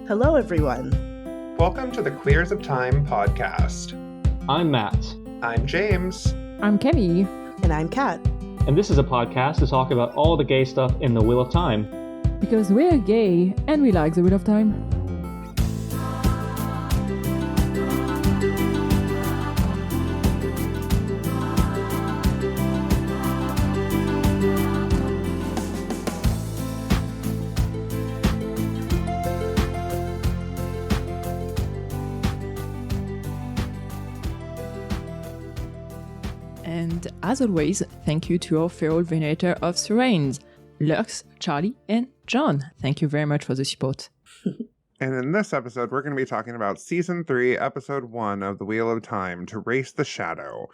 Hello, everyone. Welcome to the Queers of Time podcast. I'm Matt. I'm James. I'm Kenny. And I'm Kat. And this is a podcast to talk about all the gay stuff in the Wheel of Time. Because we're gay and we like the Wheel of Time. And as always, thank you to our feral venerator of Surains, Lux, Charlie, and John. Thank you very much for the support. And in this episode, we're going to be talking about Season 3, Episode 1 of The Wheel of Time, To Race the Shadow.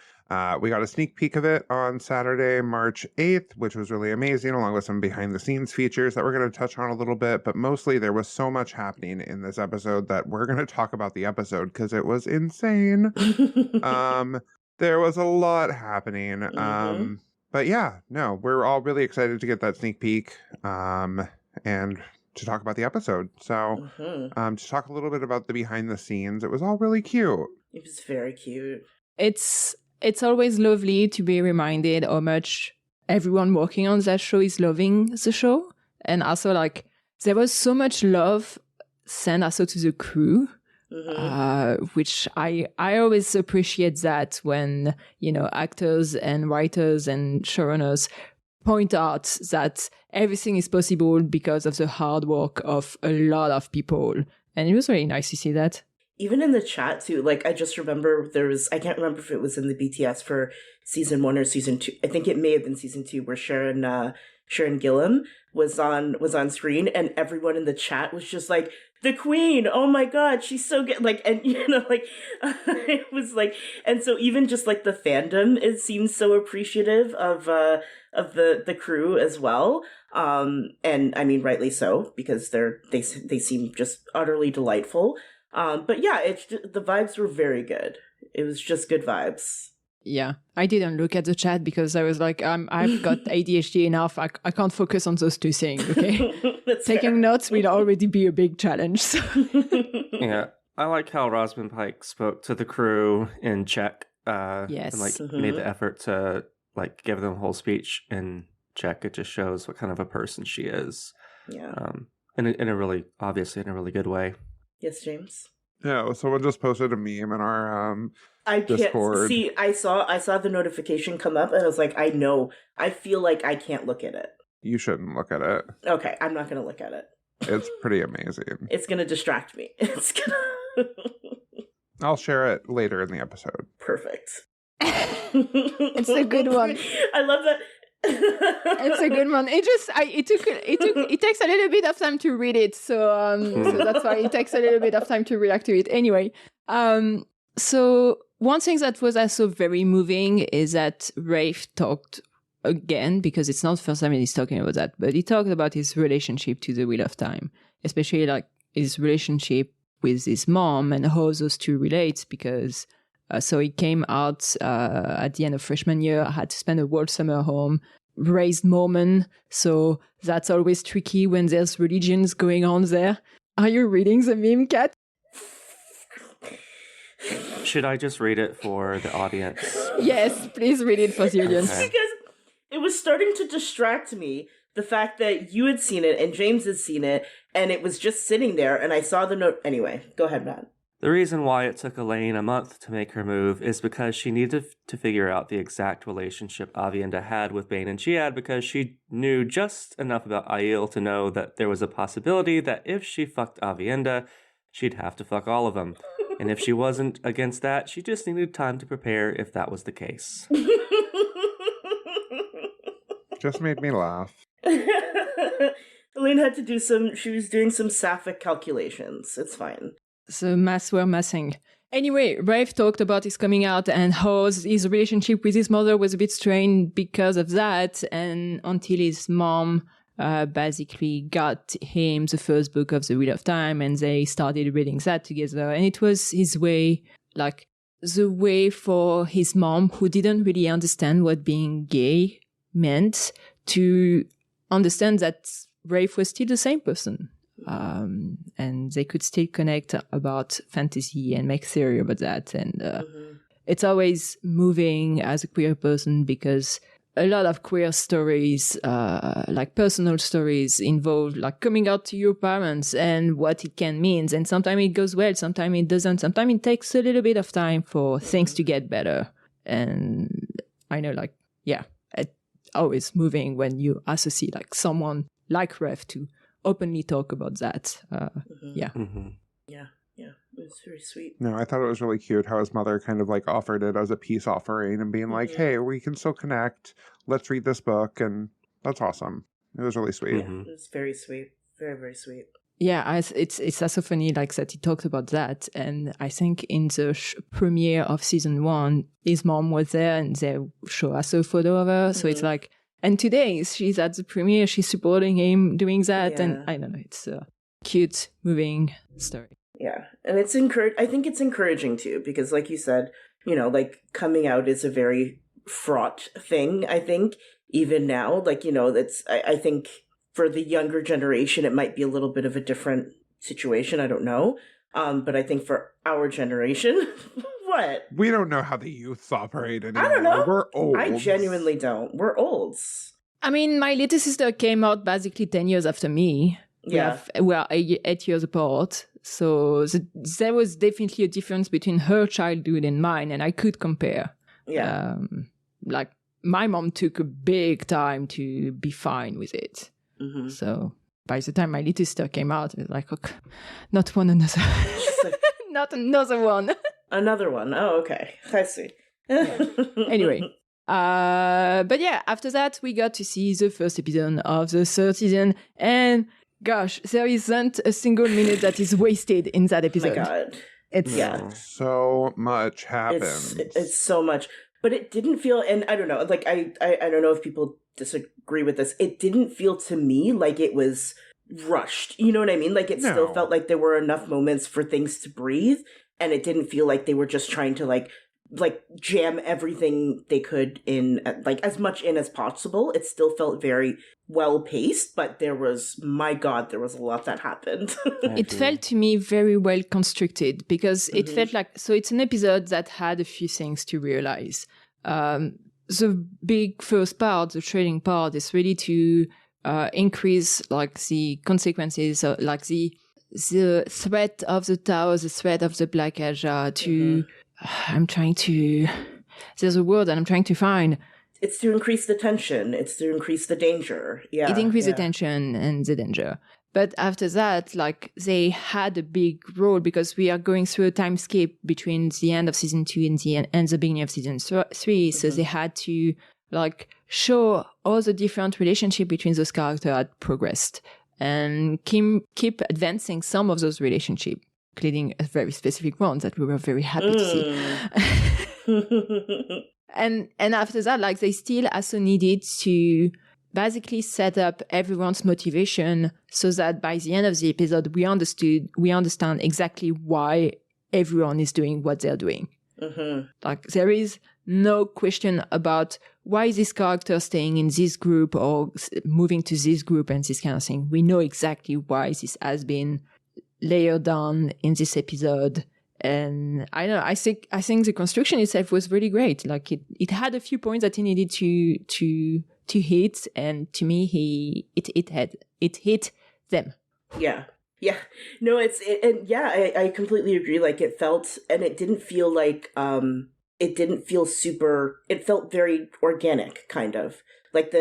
We got a sneak peek of it on Saturday, March 8th, which was really amazing, along with some behind-the-scenes features that we're going to touch on a little bit. But mostly, there was so much happening in this episode that we're going to talk about the episode because it was insane. There was a lot happening. But yeah, no, we're all really excited to get that sneak peek and to talk about the episode. So to talk a little bit about the behind the scenes, it was all really cute. It was very cute. It's always lovely to be reminded how much everyone working on that show is loving the show. And also, like, there was so much love sent also to the crew. Which I always appreciate that when, you know, actors and writers and showrunners point out that everything is possible because of the hard work of a lot of people. And it was really nice to see that. Even in the chat, too. Like, I just remember I can't remember if it was in the BTS for Season 1 or Season 2. I think it may have been Season 2 where Sharon Gillan was on screen, and everyone in the chat was just like, the queen, oh my god, she's so good. Like, and you know, like, it was like, and so even just like the fandom, it seems so appreciative of the crew as well. And I mean, rightly so, because they seem just utterly delightful. But yeah, the vibes were very good. It was just good vibes. Yeah, I didn't look at the chat because I was like, I've got ADHD enough. I can't focus on those two things, okay? Taking notes will already be a big challenge. So. Yeah, I like how Rosamund Pike spoke to the crew in Czech. Yes. And like made the effort to like give them a whole speech in Czech. It just shows what kind of a person she is. Yeah. In a really, obviously in a really good way. Yes, James. Yeah, someone just posted a meme in our I Discord. Can't see. I saw the notification come up, and I was like, I feel like I can't look at it. You shouldn't look at it. Okay, I'm not gonna look at it. It's pretty amazing. It's gonna distract me. It's gonna. I'll share it later in the episode. Perfect. It's a good one. I love that. It's a good one. It takes a little bit of time to read it, so that's why it takes a little bit of time to react to it. Anyway, so one thing that was also very moving is that Rafe talked again, because it's not the first time he's talking about that, but he talked about his relationship to the Wheel of Time, especially like his relationship with his mom and how those two relate, because so he came out at the end of freshman year, had to spend a whole summer home, raised Mormon, so that's always tricky when there's religions going on there. Are you reading the meme, Kat? Should I just read it for the audience? Yes, please read it for the audience. Okay. Because it was starting to distract me, the fact that you had seen it and James had seen it, and it was just sitting there, and I saw the note. Anyway, go ahead, Matt. The reason why it took Elaine a month to make her move is because she needed to figure out the exact relationship Avienda had with Bane and Giad, because she knew just enough about Aiel to know that there was a possibility that if she fucked Avienda, she'd have to fuck all of them. And if she wasn't against that, she just needed time to prepare if that was the case. Just made me laugh. Elaine had to she was doing some sapphic calculations. It's fine. The maths were massing. Anyway, Rafe talked about his coming out and how his relationship with his mother was a bit strained because of that, and until his mom basically got him the first book of the Wheel of Time, and they started reading that together. And it was his way, like the way for his mom, who didn't really understand what being gay meant, to understand that Rafe was still the same person. and they could still connect about fantasy and make theory about that. And it's always moving as a queer person because a lot of queer stories, like personal stories, involve like coming out to your parents and what it can mean. And sometimes it goes well, sometimes it doesn't. Sometimes it takes a little bit of time for things to get better. And I know, like, it's always moving when you associate like someone like Ref to openly talk about that. Yeah. It was very sweet. No, I thought it was really cute how his mother kind of like offered it as a peace offering and being like, hey, we can still connect. Let's read this book. And that's awesome. It was really sweet. It was very sweet. Very, very sweet. Yeah, it's also funny like that he talked about that. And I think in the premiere of season 1, his mom was there and they show us a photo of her. So it's like, and today she's at the premiere, she's supporting him doing that. And I don't know, it's a cute, moving story. Yeah, and it's I think it's encouraging too, because like you said, you know, like coming out is a very fraught thing, I think, even now. Like, you know, I think for the younger generation, it might be a little bit of a different situation. I don't know. But I think for our generation, what? We don't know how the youths operate anymore. I don't know. We're old. I genuinely don't. We're olds. I mean, my little sister came out basically 10 years after me. Yeah. We are 8 years apart. So there was definitely a difference between her childhood and mine, and I could compare. Yeah. Like, my mom took a big time to be fine with it. So by the time my little sister came out, it was like, okay, not one another. Not another one. Another one. Oh, okay. I see. Anyway. But yeah, after that, we got to see the first episode of the third season, and gosh, there isn't a single minute that is wasted in that episode. Oh my God. It's so much happens. It's so much, but it didn't feel, and I don't know, like I don't know if people disagree with this. It didn't feel to me like it was rushed. You know what I mean? Like it still felt like there were enough moments for things to breathe, and it didn't feel like they were just trying to like jam everything they could in, like as much in as possible. It still felt very well paced, but there was a lot that happened. It felt to me very well constructed because it felt like, so it's an episode that had a few things to realize. The big first part, the trading part, is really to increase like the consequences, like the threat of the Tau, the threat of the Black Aja to there's a word that I'm trying to find. It's to increase the tension. It's to increase the danger. Yeah. It increased the tension and the danger. But after that, like, they had a big role because we are going through a time skip between the end of season 2 and the beginning of season 3. So they had to, like, show all the different relationship between those characters had progressed and keep advancing some of those relationships, including a very specific one that we were very happy to see. And after that, like, they still also needed to basically set up everyone's motivation so that by the end of the episode, we understand exactly why everyone is doing what they're doing. Like, there is no question about why is this character staying in this group or moving to this group and this kind of thing. We know exactly why this has been layered down in this episode. And I don't know, I think the construction itself was really great. Like, it had a few points that he needed to hit, and to me, it hit them. Yeah. No, I completely agree. Like, it felt, and it didn't feel like, it didn't feel super, it felt very organic, kind of. Like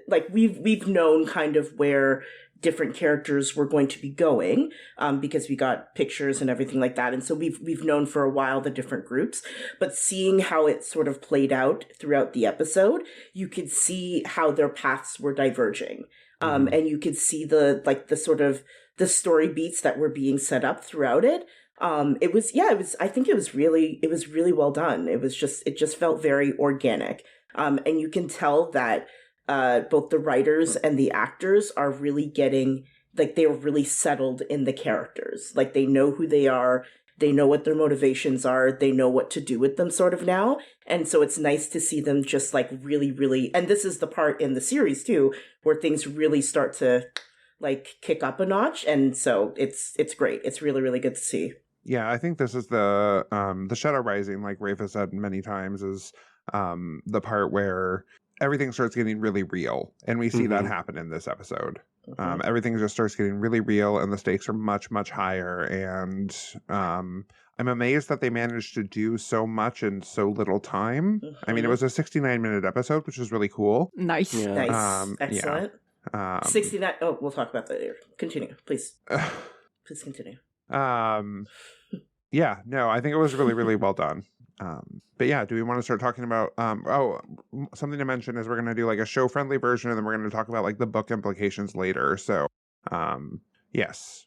like we've known kind of where different characters were going to be going, because we got pictures and everything like that. And so we've known for a while the different groups, but seeing how it sort of played out throughout the episode, you could see how their paths were diverging. And you could see the sort of the story beats that were being set up throughout it. I think it was really well done. It just felt very organic. And you can tell that both the writers and the actors are really getting, like, they're really settled in the characters. Like, they know who they are, they know what their motivations are, they know what to do with them sort of now. And so it's nice to see them just, like, really, really, and this is the part in the series too, where things really start to, like kick up a notch, and so it's great. It's really, really good to see. Yeah, I think this is the Shadow Rising, like Rafe has said many times, is the part where everything starts getting really real, and we see that happen in this episode. Everything just starts getting really real, and the stakes are much, much higher. And I'm amazed that they managed to do so much in so little time. I mean, it was a 69-minute episode, which is really cool. Nice. Yeah. Nice, excellent. 69. Oh, we'll talk about that later. Continue, please. Please continue. Yeah, no, I think it was really, really well done. But yeah, do we want to start talking about something to mention is we're going to do like a show friendly version, and then we're going to talk about like the book implications later. So yes,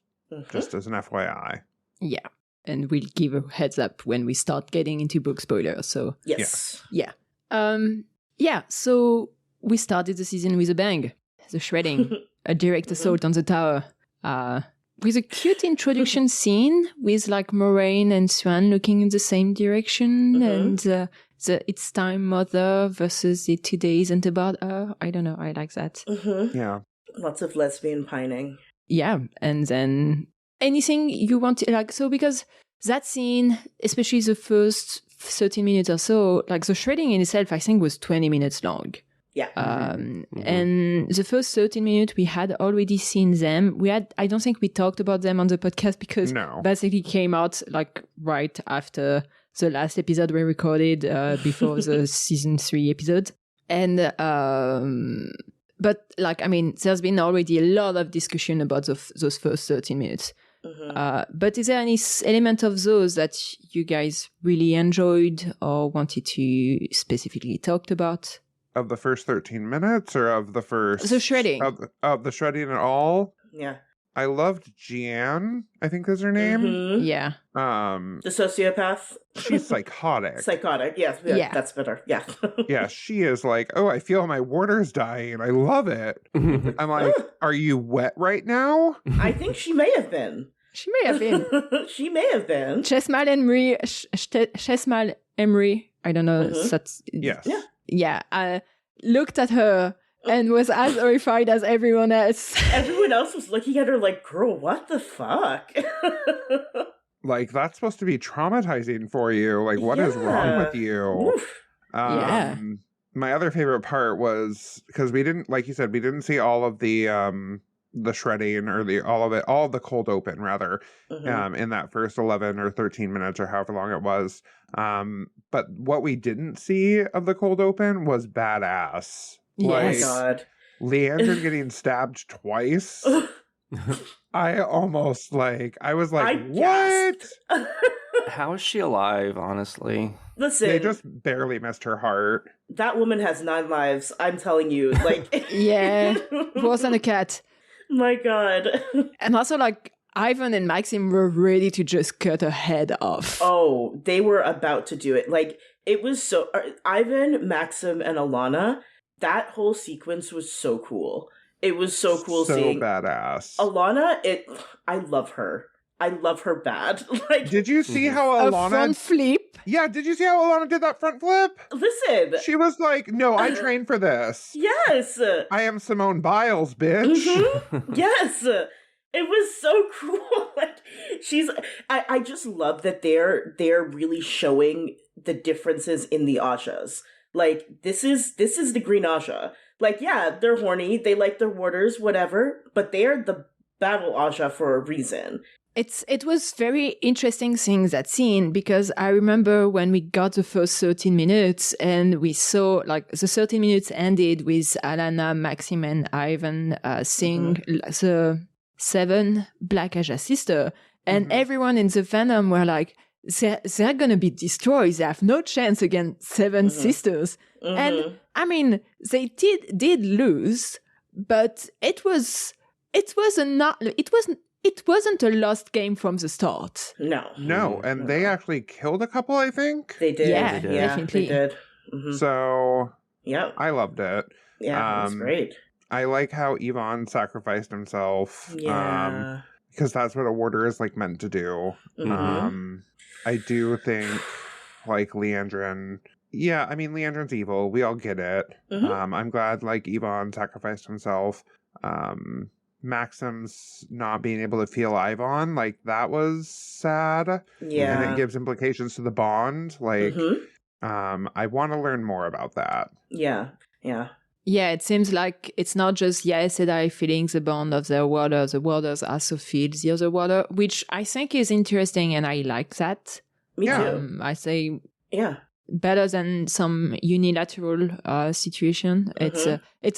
just as an FYI. Yeah. And we'll give a heads up when we start getting into book spoilers. So Yes. yeah. So we started the season with a bang. The shredding, a direct assault on the tower. With a cute introduction scene with like Moraine and Swan looking in the same direction, and the It's Time Mother versus the Today Isn't About Her. I don't know. I like that. Yeah. Lots of lesbian pining. Yeah, and then anything you want to, like, so because that scene, especially the first 13 minutes or so, like the shredding in itself, I think was 20 minutes long. Yeah. And the first 13 minutes, we had already seen them. I don't think we talked about them on the podcast because basically came out like right after the last episode we recorded before the season 3 episode. And, but like, I mean, there's been already a lot of discussion about those first 13 minutes. But is there any element of those that you guys really enjoyed or wanted to specifically talk about? Of the first 13 minutes or of the first... The shredding. Of the shredding at all? Yeah. I loved Jeanne, I think is her name. Yeah. The sociopath. She's psychotic. Psychotic, yes. Yeah. That's better. Yeah. Yeah, she is like, oh, I feel my water's dying. I love it. I'm like, are you wet right now? I think she may have been. She may have been. She may have been. Chesmal Emery, I don't know. Yes. Yeah. Yeah, looked at her and was as horrified as everyone else. Everyone else was looking at her like, girl, what the fuck? Like, that's supposed to be traumatizing for you. Like, what is wrong with you? My other favorite part was, because we didn't, like you said, we didn't see all of the shredding or all of the cold open, rather, in that first 11 or 13 minutes or however long it was. But what we didn't see of the cold open was badass. Yes. Oh my God. Leandrin getting stabbed twice. I almost I was like, what? How is she alive, honestly? Listen. They just barely missed her heart. That woman has 9 lives. I'm telling you. Like, yeah. Worse than a cat. My God. And also, like, Ivan and Maxim were ready to just cut her head off. Oh, they were about to do it. Like, it was so... Ivan, Maxim, and Alana, that whole sequence was so cool. It was so cool seeing... So badass. Alana, I love her. I love her bad. Like, did you see how Alana... A front flip? Yeah, did you see how Alana did that front flip? Listen. She was like, no, I trained for this. Yes. I am Simone Biles, bitch. Yes. It was so cool. Like, I just love that they're really showing the differences in the Ashas. Like, this is the Green Asha. Like, yeah, they're horny, they like their waters, whatever, but they're the battle Asha for a reason. It was very interesting seeing that scene because I remember when we got the first 13 minutes and we saw like the 13 minutes ended with Alana, Maxim, and Ivan seeing the 7 Black Aja sister, and everyone in the fandom were like, they're gonna be destroyed. They have no chance against 7 sisters. And I mean, they did lose, but it wasn't a lost game from the start. No, and they actually killed a couple, I think. They did. Yeah, they did. definitely. They did. So, yeah, I loved it. Yeah, it was great. I like how Yvonne sacrificed himself. Yeah. Because that's what a warder is like meant to do. I do think like Leandrin. Yeah, I mean Leandrin's evil. We all get it. I'm glad like Yvonne sacrificed himself. Maxim's not being able to feel Ivan, like that was sad. Yeah. And it gives implications to the bond. Like, I want to learn more about that. Yeah. Yeah. Yeah, it seems like it's not just Aes Sedai feeling the bond of the waters also feel the other water, which I think is interesting, and I like that. Me Yeah. too. I say Yeah. better than some unilateral situation. It's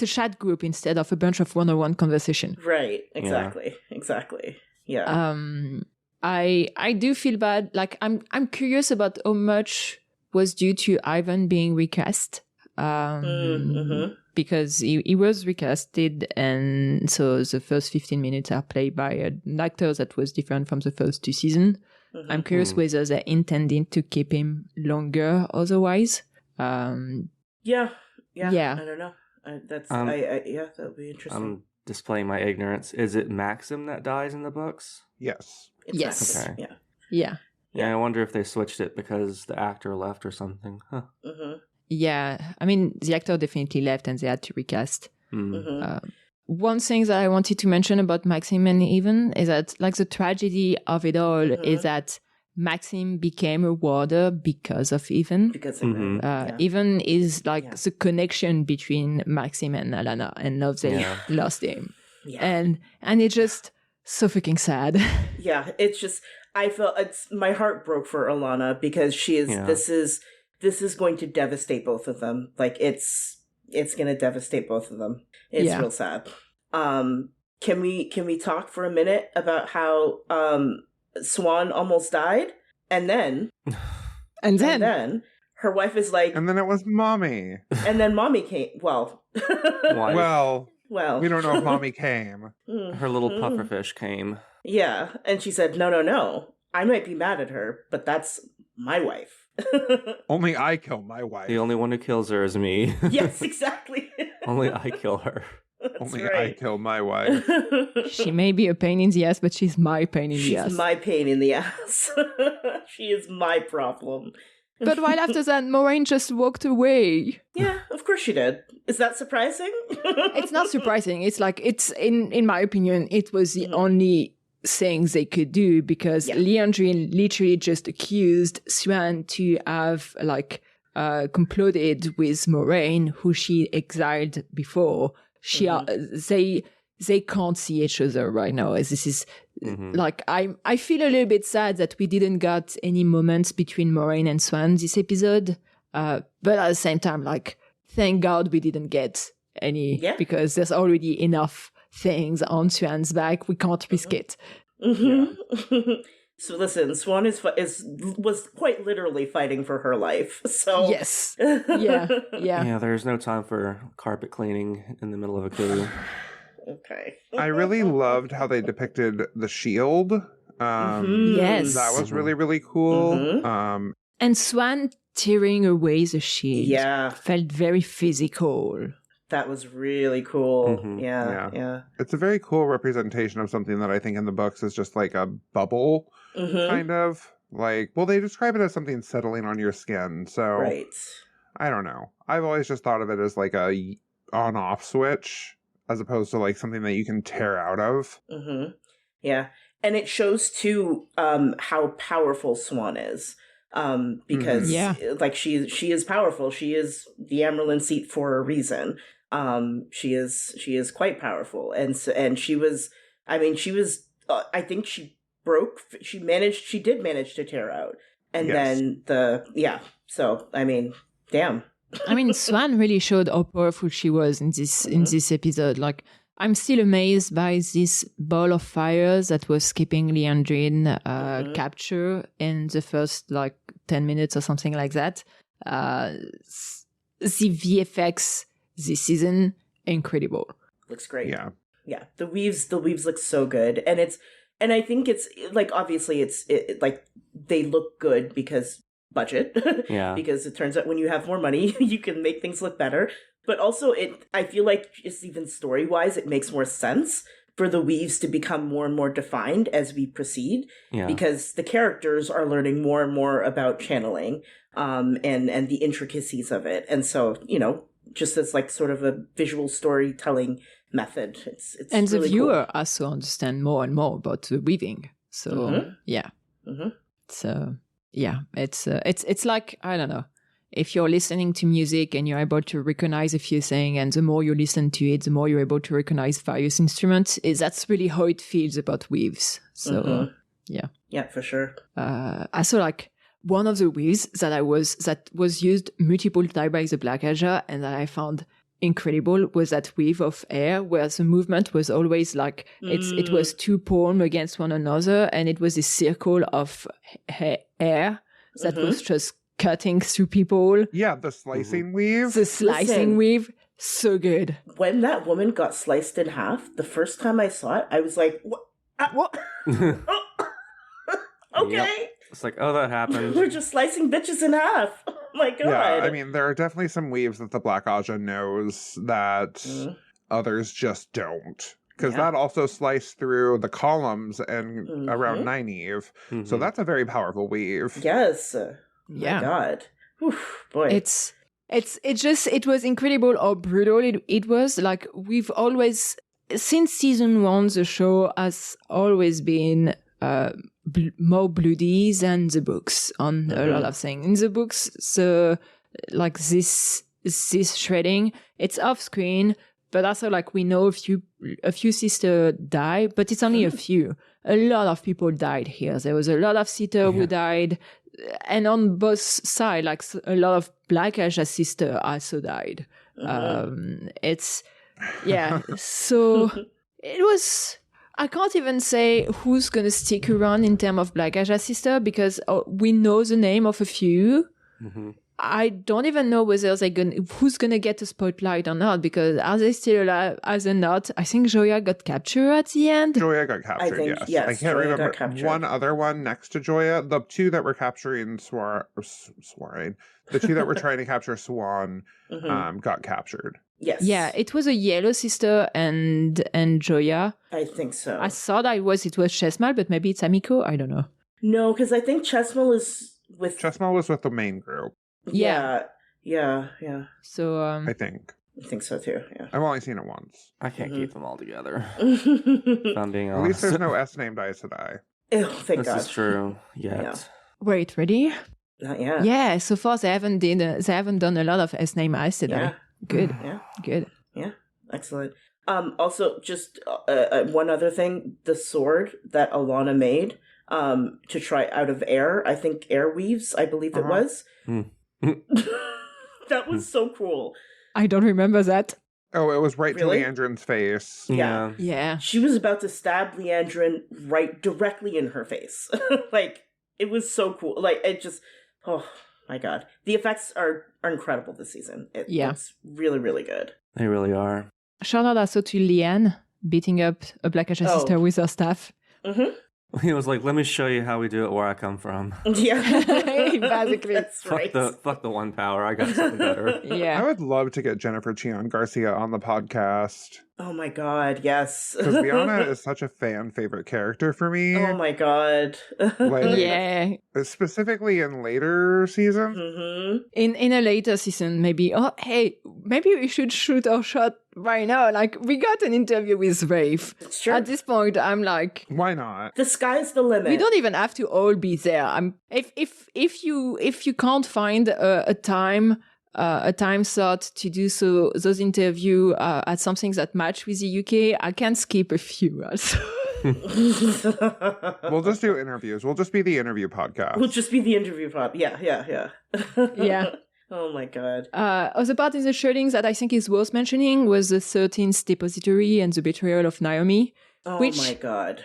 a chat group instead of a bunch of one-on-one conversation. Right. Exactly. Exactly. Yeah. I do feel bad. Like I'm curious about how much was due to Ivan being recast. Because he was recasted, and so the first 15 minutes are played by an actor that was different from the first 2 seasons. I'm curious whether they're intending to keep him longer otherwise. Yeah. Yeah. I don't know. Yeah, that would be interesting. I'm displaying my ignorance. Is it Maxim that dies in the books? Yes. It's Yes. nice. Okay. Yeah. Yeah, I wonder if they switched it because the actor left or something. Huh. Yeah. I mean, the actor definitely left and they had to recast. Mm. One thing that I wanted to mention about Maxim and Even is that, like, the tragedy of it all is that Maxim became a warder because of Even. Because of it. Even is like the connection between Maxim and Alana, and now they lost him. Yeah. And it's just so freaking sad. Yeah, it's just my heart broke for Alana because she is this is going to devastate both of them. Like it's going to devastate both of them. It's real sad. Can we talk for a minute about how Swan almost died, and then her wife is like, And then it was Mommy. and then Mommy came. Well, Why? Well, we don't know if Mommy came. Her little pufferfish came. Yeah, and she said, no, I might be mad at her, but that's my wife. Only I kill my wife. The only one who kills her is me. Yes, exactly. Only I kill her. That's Only right. I kill my wife. She may be a pain in the ass, but she's my pain in the ass. She's my pain in the ass. She is my problem. But right after that, Moraine just walked away. Yeah, of course she did. Is that surprising? It's not surprising. It's like, it's in my opinion, it was the only things they could do, because Liandrin literally just accused Swan to have complotted with Moraine, who she exiled before. They can't see each other right now. As this is like, I feel a little bit sad that we didn't got any moments between Moraine and Swan this episode. But at the same time, like, thank God we didn't get any, because there's already enough things on Swan's back. We can't risk it. So listen, Swan was quite literally fighting for her life. So yes, yeah. Yeah, there's no time for carpet cleaning in the middle of a coup. Okay. I really loved how they depicted the shield. Yes. That was really, really cool. And Swan tearing away the shield felt very physical. That was really cool. Yeah. It's a very cool representation of something that I think in the books is just like a bubble, kind of. Like, well, they describe it as something settling on your skin. So, I don't know. I've always just thought of it as like a on-off switch, as opposed to like something that you can tear out of. Yeah. And it shows too how powerful Swan is. Because like she is powerful. She is the Amyrlin seat for a reason. She is quite powerful, and she was. I mean, she was. I think she did manage to tear out, and then So I mean, damn. I mean, Swan really showed how powerful she was in this episode. Like, I'm still amazed by this ball of fire that was keeping Liandrin capture in the first 10 minutes or something like that. The VFX this season, incredible. Looks great. Yeah. The weaves look so good, and I think it's like, obviously it's like they look good because budget. Because it turns out when you have more money, you can make things look better. But also, I feel like just even story-wise, it makes more sense for the weaves to become more and more defined as we proceed, because the characters are learning more and more about channeling, and the intricacies of it. And so, just as like sort of a visual storytelling method. It's and really the viewer also understand more and more about the weaving. So Mhm. yeah, Cool. so yeah, it's like, I don't know, if you're listening to music and you're able to recognize a few things, and the more you listen to it, the more you're able to recognize various instruments. That's really how it feels about weaves. So Mhm. yeah. Yeah, for sure. I saw like one of the weaves that was used multiple times by the Black Aja, and that I found incredible was that weave of air, where the movement was always like it was two palms against one another, and it was a circle of air that was just cutting through people. Yeah, the slicing weave. The slicing Listen. weave, so good. When that woman got sliced in half, the first time I saw it, I was like, "What? What? Okay, It's like, oh, that happened. we're just slicing bitches in half." Oh my god! Yeah, I mean, there are definitely some weaves that the Black Aja knows that Mhm. others just don't. Because Yeah. that also sliced through the columns and around Mhm. Nynaeve. So Mhm. that's a very powerful weave. Yes. Yeah. My god. Whew, boy. It was incredible how brutal it was. Like, we've always, since season 1, the show has always been more bloody than the books on a lot of things. In the books, like this shredding, it's off screen, but also like we know a few sisters die, but it's only a few. A lot of people died here. There was a lot of sisters who died, and on both sides, like a lot of Black Aja sisters also died. It's so it was. I can't even say who's gonna stick around in terms of Black Aja sister, because we know the name of a few. Mhm. I don't even know whether who's gonna get a spotlight or not, because are they still alive? Are they not? I think Joya got captured at the end. Joya got captured, think, yes. yes, I can't Joya got remember captured. one other one next to Joya. The two that were capturing Swarine. The two that were trying to capture Swan got captured. Yes. Yeah, it was a yellow sister and Joya. I think so. I thought it was Chesmal, but maybe it's Amiko. I don't know. No, because I think Chesmal is with. Chesmal was with the main group, Yeah. So I think. I think so too. I've only seen it once. I can't Mm-hmm. keep them all together. Yeah. If I'm being At least honest. there's no S named Aes Sedai. Oh, thank This God. is true. Yeah. Yet. wait, ready? Not yet. Yeah. So far they haven't done a lot of S name I said. Yeah. Good. Yeah. Good. Excellent. Also, just one other thing: the sword that Alana made to try out of air. I think air weaves. I believe it was. That was so cool. I don't remember that. Oh, it was right Really? to Leandrin's face. Yeah. Yeah. She was about to stab Leandrin right directly in her face. Like, it was so cool. Like, it just, oh my God. The effects are incredible this season. It's really, really good. They really are. Shout out also to Leanne beating up a Black Aja sister with her staff. Mm-hmm. He was like, "Let me show you how we do it where I come from." Yeah. Basically. That's right. Fuck the one power. I got something better. I Yeah. would love to get Jennifer Chion Garcia on the podcast. Oh my God, yes. Because Liana is such a fan favorite character for me. Oh my God. Like- Yeah. Specifically in later seasons. Mm-hmm. In a later season, maybe, oh, hey, maybe we should shoot our shot right now. Like, we got an interview with Rafe. It's true. At this point, I'm like, Why not? The sky's the limit. we don't even have to all be there. If you can't find a time slot to do those interview at something that match with the UK, I can skip a few also. We'll just do interviews. We'll just be the interview podcast. We'll just be the interview pop. Yeah. Yeah. Oh my God. The part in the shredding that I think is worth mentioning was the 13th depository and the betrayal of Naomi. Oh Which- my God.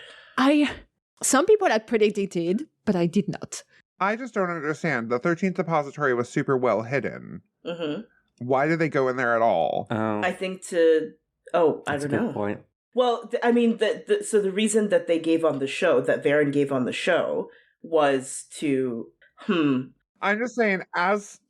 Some people had predicted it, but I did not. I just don't understand. The 13th depository was super well hidden. Mm-hmm. Why did they go in there at all? Oh, I think to. Oh, that's I a don't good know. point. Well, I mean, so the reason that they gave on the show, that Varen gave on the show, was to. I'm just saying, as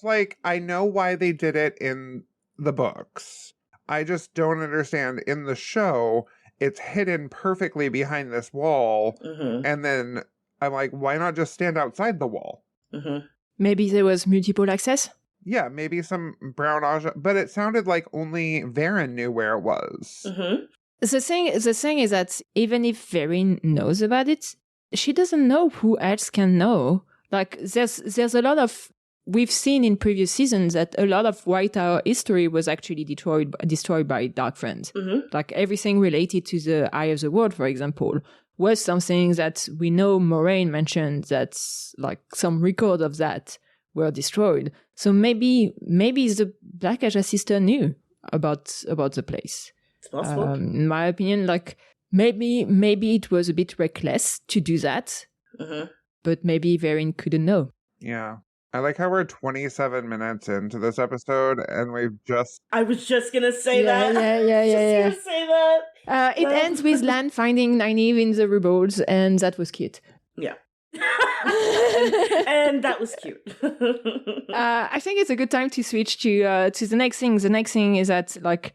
like, I know why they did it in the books. I just don't understand. In the show, it's hidden perfectly behind this wall, Mm-hmm. and then I'm like, why not just stand outside the wall? Mm-hmm. Maybe there was multiple access? Yeah, maybe some brown aja, but it sounded like only Varen knew where it was. Mm-hmm. The thing is that even if Varen knows about it, she doesn't know who else can know. Like there's a lot of, we've seen in previous seasons that a lot of White Tower history was actually destroyed by Dark Friends. Mm-hmm. Like everything related to the Eye of the World, for example, was something that we know Moraine mentioned, that like some record of that were destroyed. So maybe the Black Aja sister knew about the place. It's possible. In my opinion, like maybe it was a bit reckless to do that, Mm-hmm. but maybe Varen couldn't know. Yeah. I like how we're 27 minutes into this episode and we've just... I was just gonna say that. Yeah. Just gonna say that. It ends with Lan finding Nynaeve in the Rebels, and that was cute. Yeah. and that was cute. I think it's a good time to switch to the next thing. The next thing is that like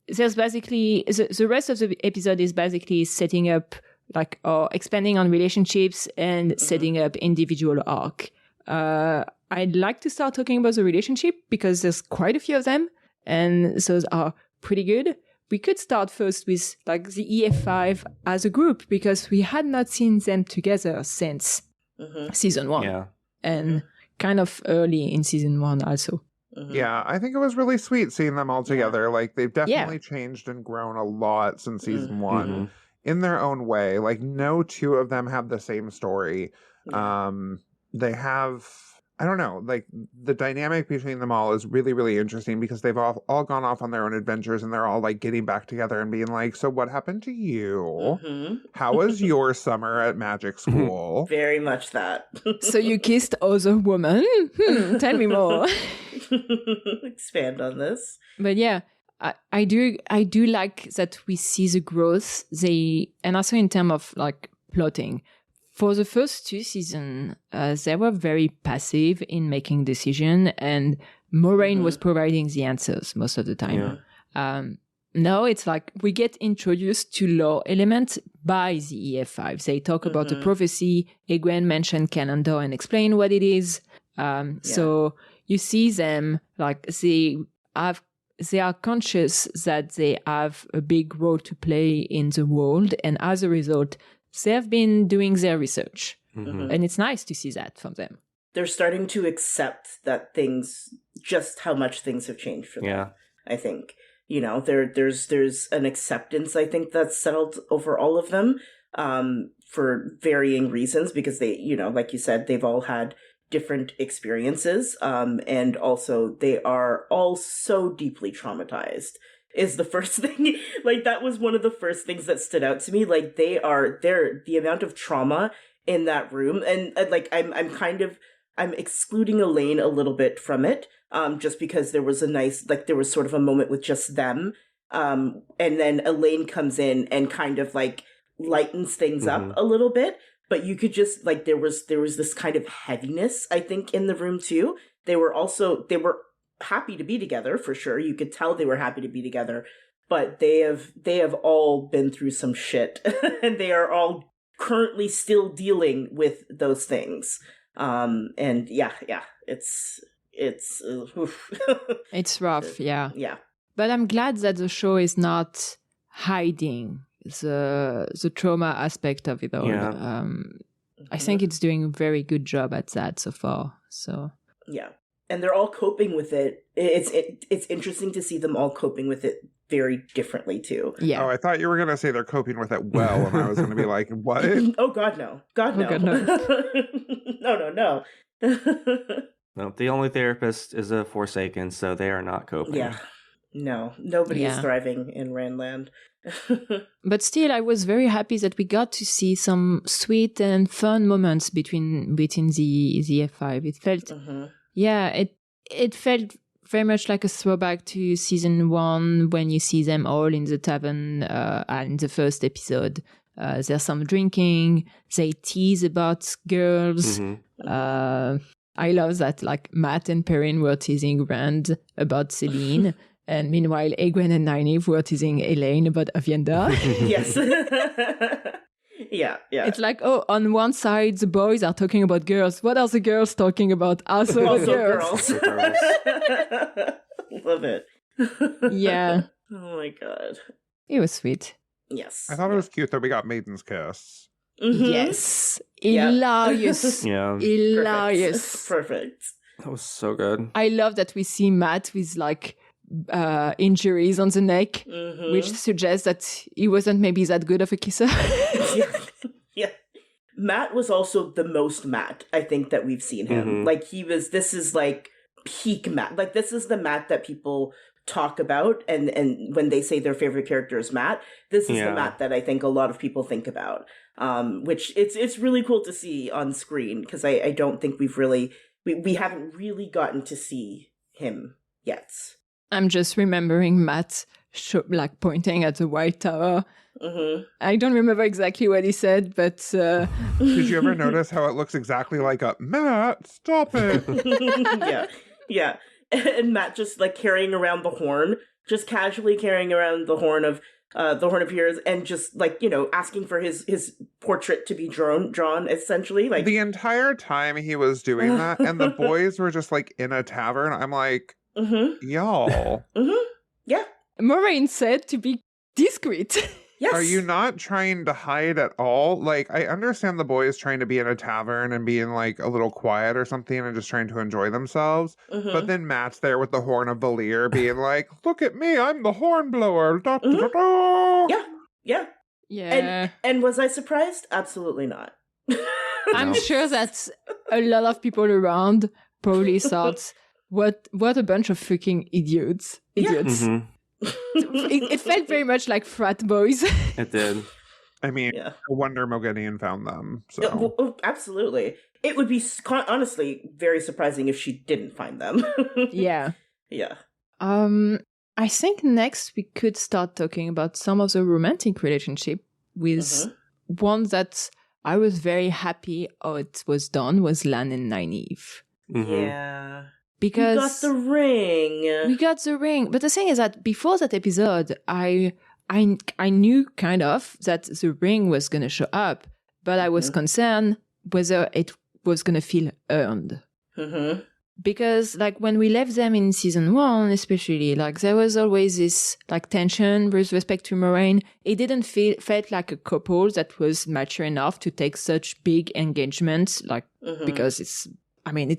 there's basically the rest of the episode is basically setting up like or expanding on relationships and setting up individual arc. I'd like to start talking about the relationship because there's quite a few of them, and those are pretty good. We could start first with like the EF5 as a group because we had not seen them together since season 1. Yeah. And kind of early in season 1 also. Yeah, I think it was really sweet seeing them all together. Like, they've definitely changed and grown a lot since season 1 in their own way. Like, no two of them have the same story. They have, I don't know, like, the dynamic between them all is really, really interesting because they've all gone off on their own adventures and they're all, like, getting back together and being like, so what happened to you? How was your summer at magic school? Very much that. So you kissed other women? Tell me more. Expand on this. But yeah, I do like that we see the growth. And also in terms of like plotting. For the first 2 seasons, they were very passive in making decisions, and Moraine was providing the answers most of the time. Now it's like we get introduced to lore elements by the EF5. They talk about the prophecy. Egwene mentioned Calendar and explain what it is. So you see them like they are conscious that they have a big role to play in the world, and as a result, they have been doing their research. And it's nice to see that from them. They're starting to accept that just how much things have changed for them. Yeah. I think, you know, there's an acceptance, I think, that's settled over all of them, for varying reasons, because they, you know, like you said, they've all had different experiences. And also they are all so deeply traumatized. Is the first thing, like, that was one of the first things that stood out to me. Like, the amount of trauma in that room, and like, I'm excluding Elaine a little bit from it, just because there was there was sort of a moment with just them, and then Elaine comes in and kind of like lightens things up a little bit, but you could just, like, there was this kind of heaviness, I think, in the room too. They were happy to be together, for sure. You could tell they were happy to be together, but they have all been through some shit and they are all currently still dealing with those things. And yeah, it's oof. It's rough, yeah. Yeah. But I'm glad that the show is not hiding the trauma aspect of it all. Yeah. I think it's doing a very good job at that so far. So yeah. And they're all coping with it. It's interesting to see them all coping with it very differently too. yeah. Oh, I thought you were going to say they're coping with it well, and I was going to be like, what? Oh God, no! God, no! God, no. No. No, the only therapist is a Forsaken, so they are not coping. Yeah, no, nobody is Yeah. thriving in Randland. But still, I was very happy that we got to see some sweet and fun moments between the F5. It felt, it felt very much like a throwback to season 1 when you see them all in the tavern in the first episode. There's some drinking. They tease about girls. I love that, like, Matt and Perrin were teasing Rand about Celine. And meanwhile, Egwene and Nynaeve were teasing Elaine about Avienda. Yes. Yeah. It's like, oh, on one side, the boys are talking about girls. What are the girls talking about? Also, Also girls. girls. Love it. Yeah, Oh my god. it was sweet. Yes. I thought it was cute that we got Maiden's Kiss. Mhm. Yes, Yeah. hilarious, Yeah, hilarious. Perfect. that was so good. I love that we see Matt with like injuries on the neck, Mhm. which suggests that he wasn't maybe that good of a kisser. yeah. Yeah. Matt was also the most Matt, I think, that we've seen him. Mhm. Like, this is like peak Matt. Like, this is the Matt that people talk about, and when they say their favorite character is Matt, this is the Yeah. Matt that I think a lot of people think about. Which it's really cool to see on screen, because I don't think we haven't really gotten to see him yet. I'm just remembering Matt like pointing at the White Tower. Mm-hmm. I don't remember exactly what he said, but Did you ever notice how it looks exactly like a Matt? Stop it! yeah. And Matt just like carrying around the horn, just casually carrying around the horn of heroes, and just like, asking for his portrait to be drawn essentially. Like, The entire time he was doing that, and the boys were just like in a tavern. I'm like, y'all, yeah. Moraine said to be discreet. Yes. are you not trying to hide at all? Like, I understand the boys trying to be in a tavern and being like a little quiet or something and just trying to enjoy themselves. Mhm. But then Matt's there with the horn of Valir being like, look at me, I'm the horn blower. Da, da, da, da. Yeah. Yeah. And was I surprised? Absolutely not. I'm No. sure that a lot of people around probably thought, what a bunch of freaking idiots. Idiots. Mhm. It felt very much like frat boys. It did. I mean, Yeah. no wonder Moghedien found them. So. Yeah, well, absolutely. It would be honestly very surprising if she didn't find them. Yeah. Yeah. I think next we could start talking about some of the romantic relationship with Mhm. one that I was very happy how it was done was Lan and Nynaeve. Mhm. Yeah. Because We got the ring. we got the ring. But the thing is that before that episode, I knew kind of that the ring was going to show up, but I was Mhm. concerned whether it was going to feel earned. Mm-hmm. Because like when we left them in season 1, especially, like there was always this like tension with respect to Moraine. It didn't felt like a couple that was mature enough to take such big engagements, like Mm-hmm. because it's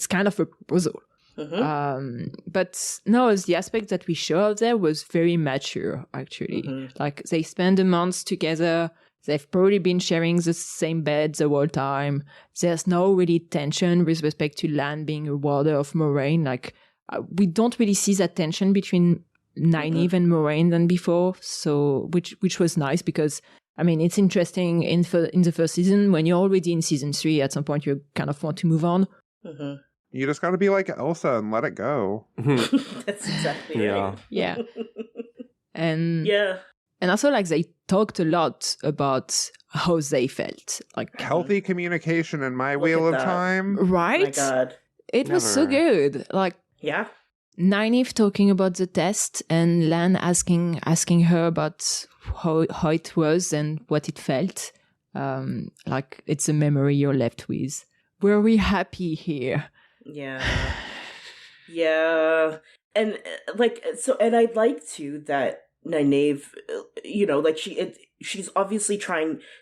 kind of a proposal. Mm-hmm. But no, the aspect that we show there was very mature, actually. Mhm. Like they spend a month together. They've probably been sharing the same bed the whole time. There's no really tension with respect to Lan being a warder of Moraine. Like we don't really see that tension between Nynaeve and Moraine than before. So which was nice because it's interesting in the first season when you're already in season 3. At some point, you kind of want to move on. Mm-hmm. You just got to be like Elsa and let it go. Mhm. That's exactly Yeah. right. Yeah, and Yeah. And also, like, they talked a lot about how they felt. Like, Healthy communication in my Look Wheel at of that. Time. Oh my right? God. It was so Never. good. Like, Yeah. Nynaeve talking about the test and Lan asking her about how it was and what it felt. Like, it's a memory you're left with. Were we happy here? Yeah. Yeah. And and I'd like to that Nynaeve, like she's obviously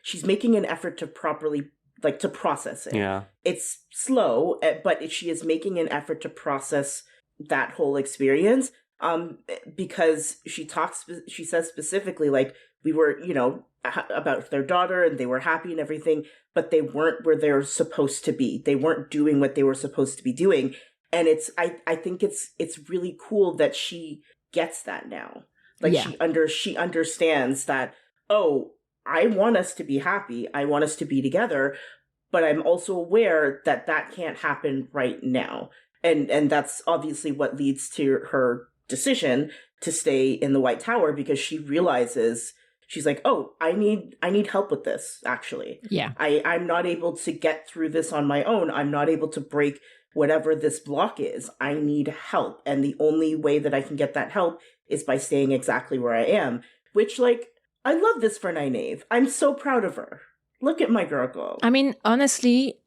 she's making an effort to properly, like, to process it. Yeah. It's slow, but she is making an effort to process that whole experience. Because she says specifically, like, we were, about their daughter and they were happy and everything, but they weren't where they're supposed to be. They weren't doing what they were supposed to be doing. And I think it's really cool that she gets that now. Like, Yeah. she understands that, oh, I want us to be happy. I want us to be together, but I'm also aware that that can't happen right now. And that's obviously what leads to her decision to stay in the White Tower, because she realizes, she's like, oh, I need help with this, actually. Yeah. I'm not able to get through this on my own. I'm not able to break whatever this block is. I need help. And the only way that I can get that help is by staying exactly where I am. Which, like, I love this for Nynaeve. I'm so proud of her. Look at my girl go. I mean, honestly,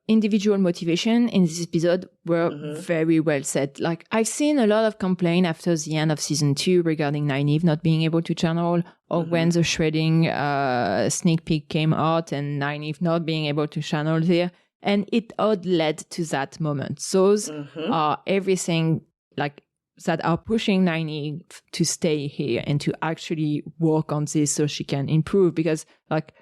individual motivation in this episode were very well set. Like, I've seen a lot of complaint after the end of season 2 regarding Nynaeve not being able to channel, or when the shredding sneak peek came out and Nynaeve not being able to channel there. And it all led to that moment. Those are everything like that are pushing Nynaeve to stay here and to actually work on this so she can improve. Because like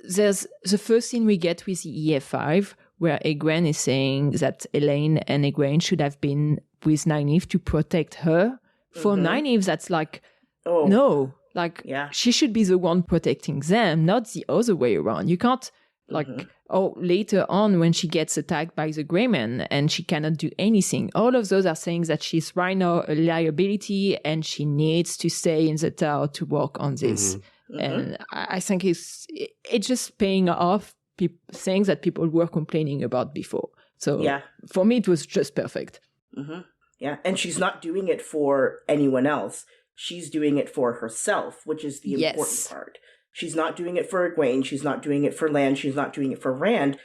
there's the first scene we get with the EF5 where Egwene is saying that Elaine and Egwene should have been with Nynaeve to protect her. For Nynaeve, that's like, no, like she should be the one protecting them, not the other way around. You can't like, later on when she gets attacked by the Greyman and she cannot do anything. All of those are saying that she's right now a liability and she needs to stay in the tower to work on this. And I think it's just paying off things that people were complaining about before. So for me, it was just perfect. Yeah, and she's not doing it for anyone else. She's doing it for herself, which is the important part. She's not doing it for Egwene. She's not doing it for Lan. She's not doing it for Rand.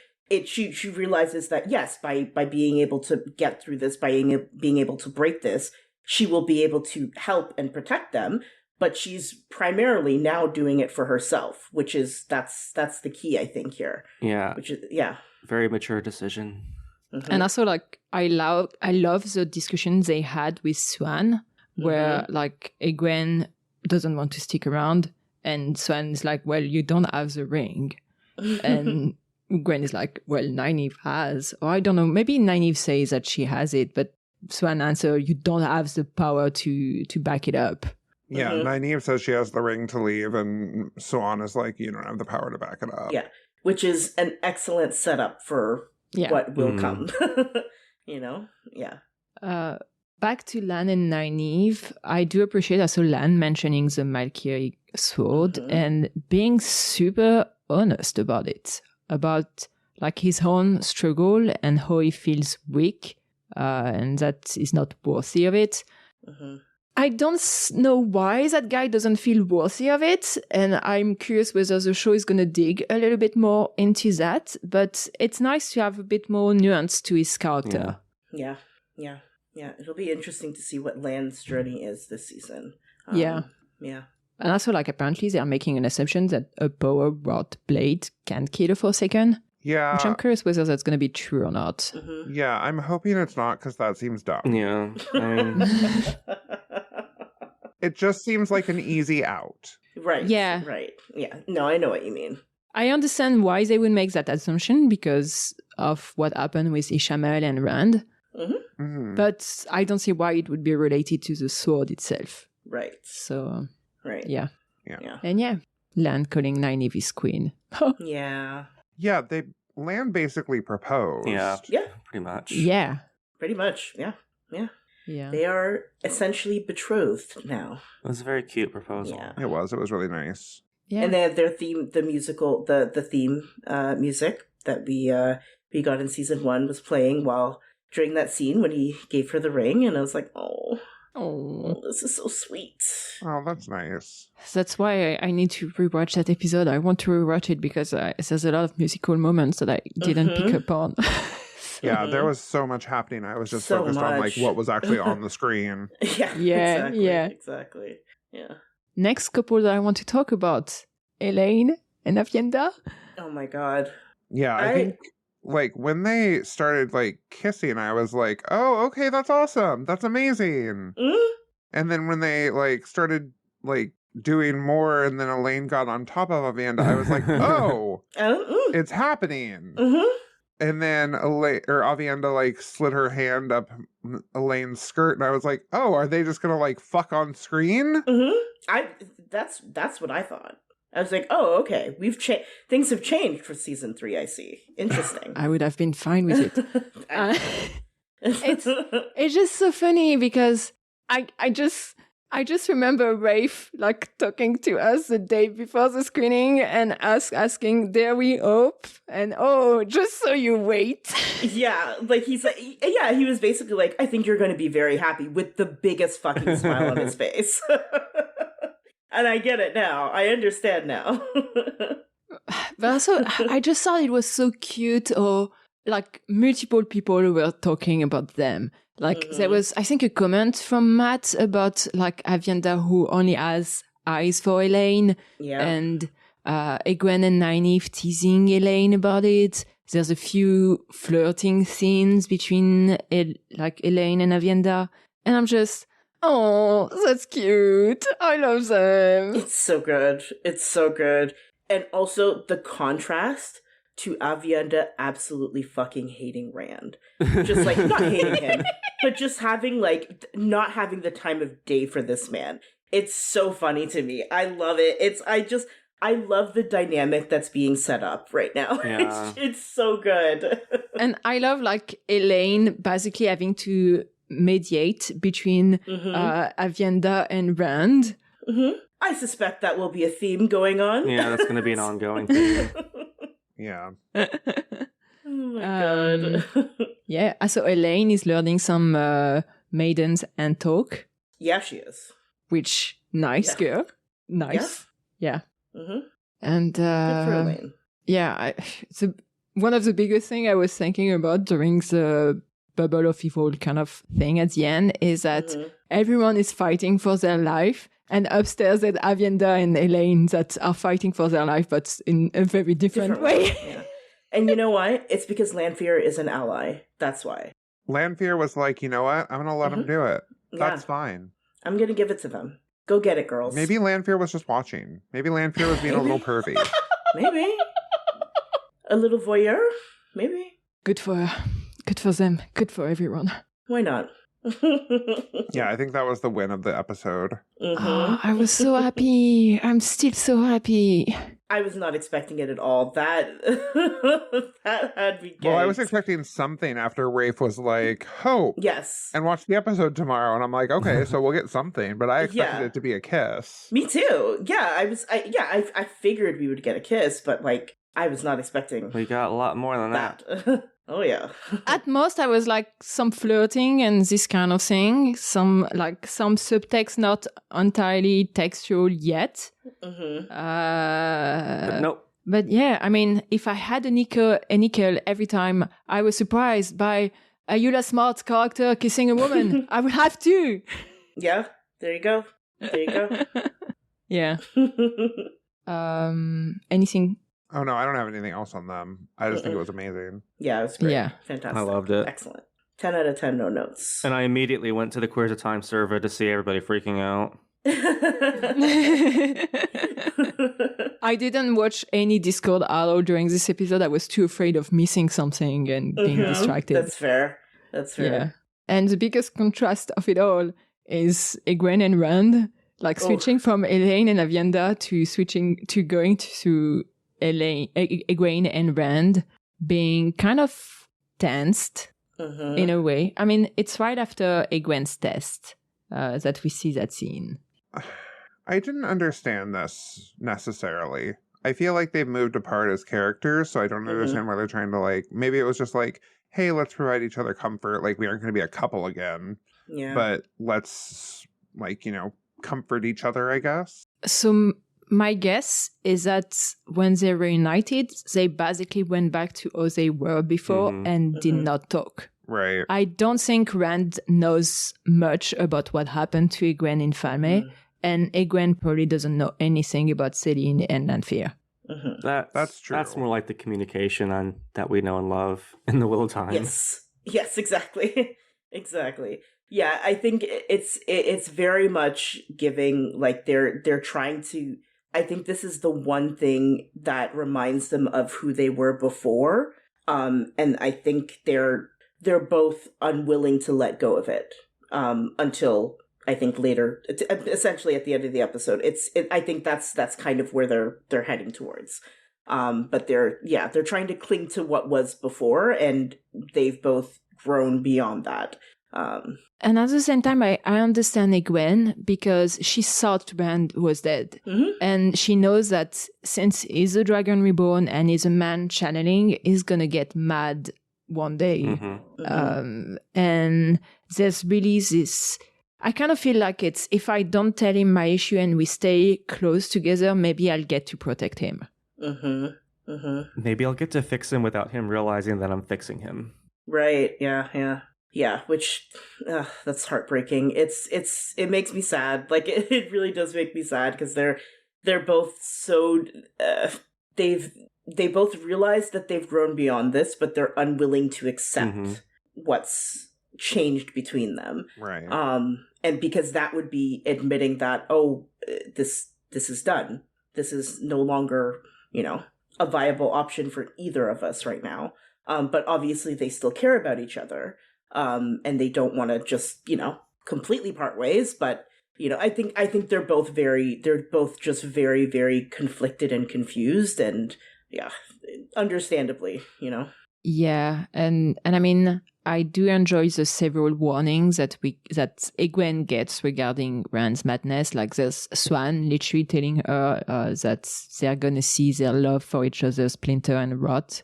She realizes that, yes, by being able to get through this, by being able to break this, she will be able to help and protect them. But she's primarily now doing it for herself, which is that's the key, I think, here. Yeah. Which is very mature decision. And also, like, I love the discussions they had with Swan, where like Egwene doesn't want to stick around, and Swan is like, "Well, you don't have the ring," and Gwen is like, "Well, Nynaeve has," or I don't know. Maybe Nynaeve says that she has it, but Swan answers, "You don't have the power to back it up." Yeah, Nynaeve says she has the ring to leave, and Swan is like, "You don't have the power to back it up." Yeah, which is an excellent setup for what will come. You know? Yeah. Back to Lan and Nynaeve, I do appreciate also Lan mentioning the Valkyrie sword and being super honest about it, about like his own struggle and how he feels weak, and that is not worthy of it. I don't know why that guy doesn't feel worthy of it, and I'm curious whether the show is going to dig a little bit more into that, but it's nice to have a bit more nuance to his character. Yeah. It'll be interesting to see what Lan's journey is this season. Yeah. And also, like, apparently they're making an assumption that a power-wrought blade can kill a Forsaken. Yeah. Which I'm curious whether that's going to be true or not. Yeah, I'm hoping it's not, because that seems dumb. Yeah. I mean... It just seems like an easy out. Right. Yeah. Right. Yeah. No, I know what you mean. I understand why they would make that assumption because of what happened with Ishamel and Rand. But I don't see why it would be related to the sword itself. Right. So, right. Yeah. Yeah. And Lan calling Nynaeve his queen. Yeah. Yeah, Lan basically proposed. Yeah. Yeah. Pretty much. Yeah. Pretty much. Yeah. Yeah. They are essentially betrothed now. It was a very cute proposal. Yeah. It was really nice. Yeah. And they have their theme, the musical, the theme music that we got in season 1 was playing during that scene when he gave her the ring, and I was like, oh, this is so sweet. Oh, that's nice. That's why I need to rewatch that episode. I want to rewatch it because there's a lot of musical moments that I didn't pick up on. Yeah, there was so much happening. I was just So focused on like much. what was actually on the screen. Exactly. Yeah. Next couple that I want to talk about, Elaine and Avienda. Oh my god. Yeah, I think like when they started like kissing, I was like, oh, okay, that's awesome. That's amazing. And then when they like started like doing more and then Elaine got on top of Avienda, I was like, oh, it's happening. And then Avienda like slid her hand up Elaine's skirt, and I was like, "Oh, are they just gonna like fuck on screen?" That's what I thought. I was like, "Oh, okay, things have changed for season 3. I see. Interesting." I would have been fine with it. It's just so funny because I just remember Rafe like talking to us the day before the screening and asking, "Dare we hope?" And just so you wait. Yeah, like he was basically like, "I think you're going to be very happy," with the biggest fucking smile on his face. And I get it now. I understand now. But also, I just thought it was so cute, or like multiple people were talking about them. Like there was, I think, a comment from Matt about like Avienda who only has eyes for Elaine, and Egwene and Nynaeve teasing Elaine about it. There's a few flirting scenes between Elaine and Avienda, and I'm just, oh, that's cute. I love them. It's so good. It's so good. And also the contrast to Avienda absolutely fucking hating Rand. Just like, not hating him, but just having like, not having the time of day for this man. It's so funny to me. I love it. I love the dynamic that's being set up right now. Yeah. It's so good. And I love like Elaine basically having to mediate between Avienda and Rand. I suspect that will be a theme going on. Yeah, that's going to be an ongoing thing. Yeah. Oh my god. Yeah, so Elaine is learning some maidens and talk, Yeah, she is. which nice girl. Nice. Yeah. And Good for Elaine. yeah, one of the biggest thing I was thinking about during the bubble of evil kind of thing at the end is that everyone is fighting for their life, and upstairs there's Avienda and Elaine that are fighting for their life, but in a very different way. Yeah. And you know why? It's because Lanfear is an ally. That's why. Lanfear was like, you know what? I'm going to let him do it. That's Yeah. fine. I'm gonna give it to them. Go get it, girls. Maybe Lanfear was just watching. Maybe Lanfear was being a little pervy. Maybe. A little voyeur? Maybe. Good for them. Good for everyone. Why not? Yeah, I think that was the win of the episode. Oh, I was so happy. I'm still so happy. I was not expecting it at all. That had me gagged. Well, I was expecting something after Rafe was like, hope. Yes. And watch the episode tomorrow. And I'm like, okay, so we'll get something. But I expected it to be a kiss. Me too. Yeah, I figured we would get a kiss, but like I was not expecting We got a lot more than that. that. Oh yeah. At most, I was like some flirting and this kind of thing. Some subtext, not entirely textual yet. But nope. But yeah, I mean, if I had a nickel every time I was surprised by a Eula Smart character kissing a woman, I would have to. Yeah. There you go. There you go. Yeah. Anything? Oh, no, I don't have anything else on them. I just think it was amazing. Yeah, it was great. Yeah. Fantastic. I loved it. Excellent. 10 out of 10, no notes. And I immediately went to the Queers of Time server to see everybody freaking out. I didn't watch any Discord at all during this episode. I was too afraid of missing something and being distracted. That's fair. That's fair. Yeah. And the biggest contrast of it all is Egwene and Rand, like switching from Elaine and Avienda to going to Egwene and Rand being kind of tensed in a way. I mean, it's right after Egwene's test that we see that scene. I didn't understand this necessarily. I feel like they've moved apart as characters, so I don't understand why they're trying to like, maybe it was just like, hey, let's provide each other comfort. Like, we aren't going to be a couple again. Yeah. But let's, like, you know, comfort each other, I guess. So my guess is that when they reunited, they basically went back to how they were before and did not talk. Right. I don't think Rand knows much about what happened to Egwene in Falme, and Egwene probably doesn't know anything about Celine and Lanfear. That's true. That's more like the communication that we know and love in the Wheel of Time. Yes, exactly. Exactly. Yeah, I think it's very much giving, like they're trying to, I think this is the one thing that reminds them of who they were before. And I think they're both unwilling to let go of it until I think later, essentially at the end of the episode. I think that's kind of where they're heading towards. But they're trying to cling to what was before, and they've both grown beyond that. And at the same time, I understand Egwene because she thought Rand was dead. And she knows that since he's a dragon reborn and he's a man channeling, he's gonna get mad one day. And there's really this, I kind of feel like it's, if I don't tell him my issue and we stay close together, maybe I'll get to protect him. Maybe I'll get to fix him without him realizing that I'm fixing him. Right. Yeah. Which that's heartbreaking. It makes me sad. Like it really does make me sad because they're both so they both realize that they've grown beyond this, but they're unwilling to accept what's changed between them. Right. And because that would be admitting that this is done. This is no longer, a viable option for either of us right now. But obviously they still care about each other. And they don't want to just, completely part ways, but I think they're both just very, very conflicted and confused, and yeah, understandably, Yeah, and I mean, I do enjoy the several warnings that Egwene gets regarding Rand's madness. Like there's Swan literally telling her that they're gonna see their love for each other splinter and rot.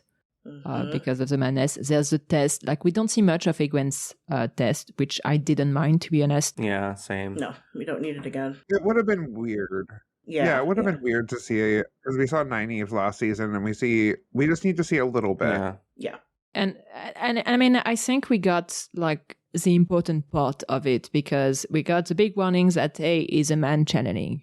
Because of the madness. There's the test. Like, we don't see much of Egwene's test, which I didn't mind, to be honest. Yeah, same. No, we don't need it again. It would have been weird. Yeah, it would have been weird to see, because we saw Nynaeve last season, and we just need to see a little bit. Yeah. And I mean, I think we got like the important part of it, because we got the big warnings that is a man channeling.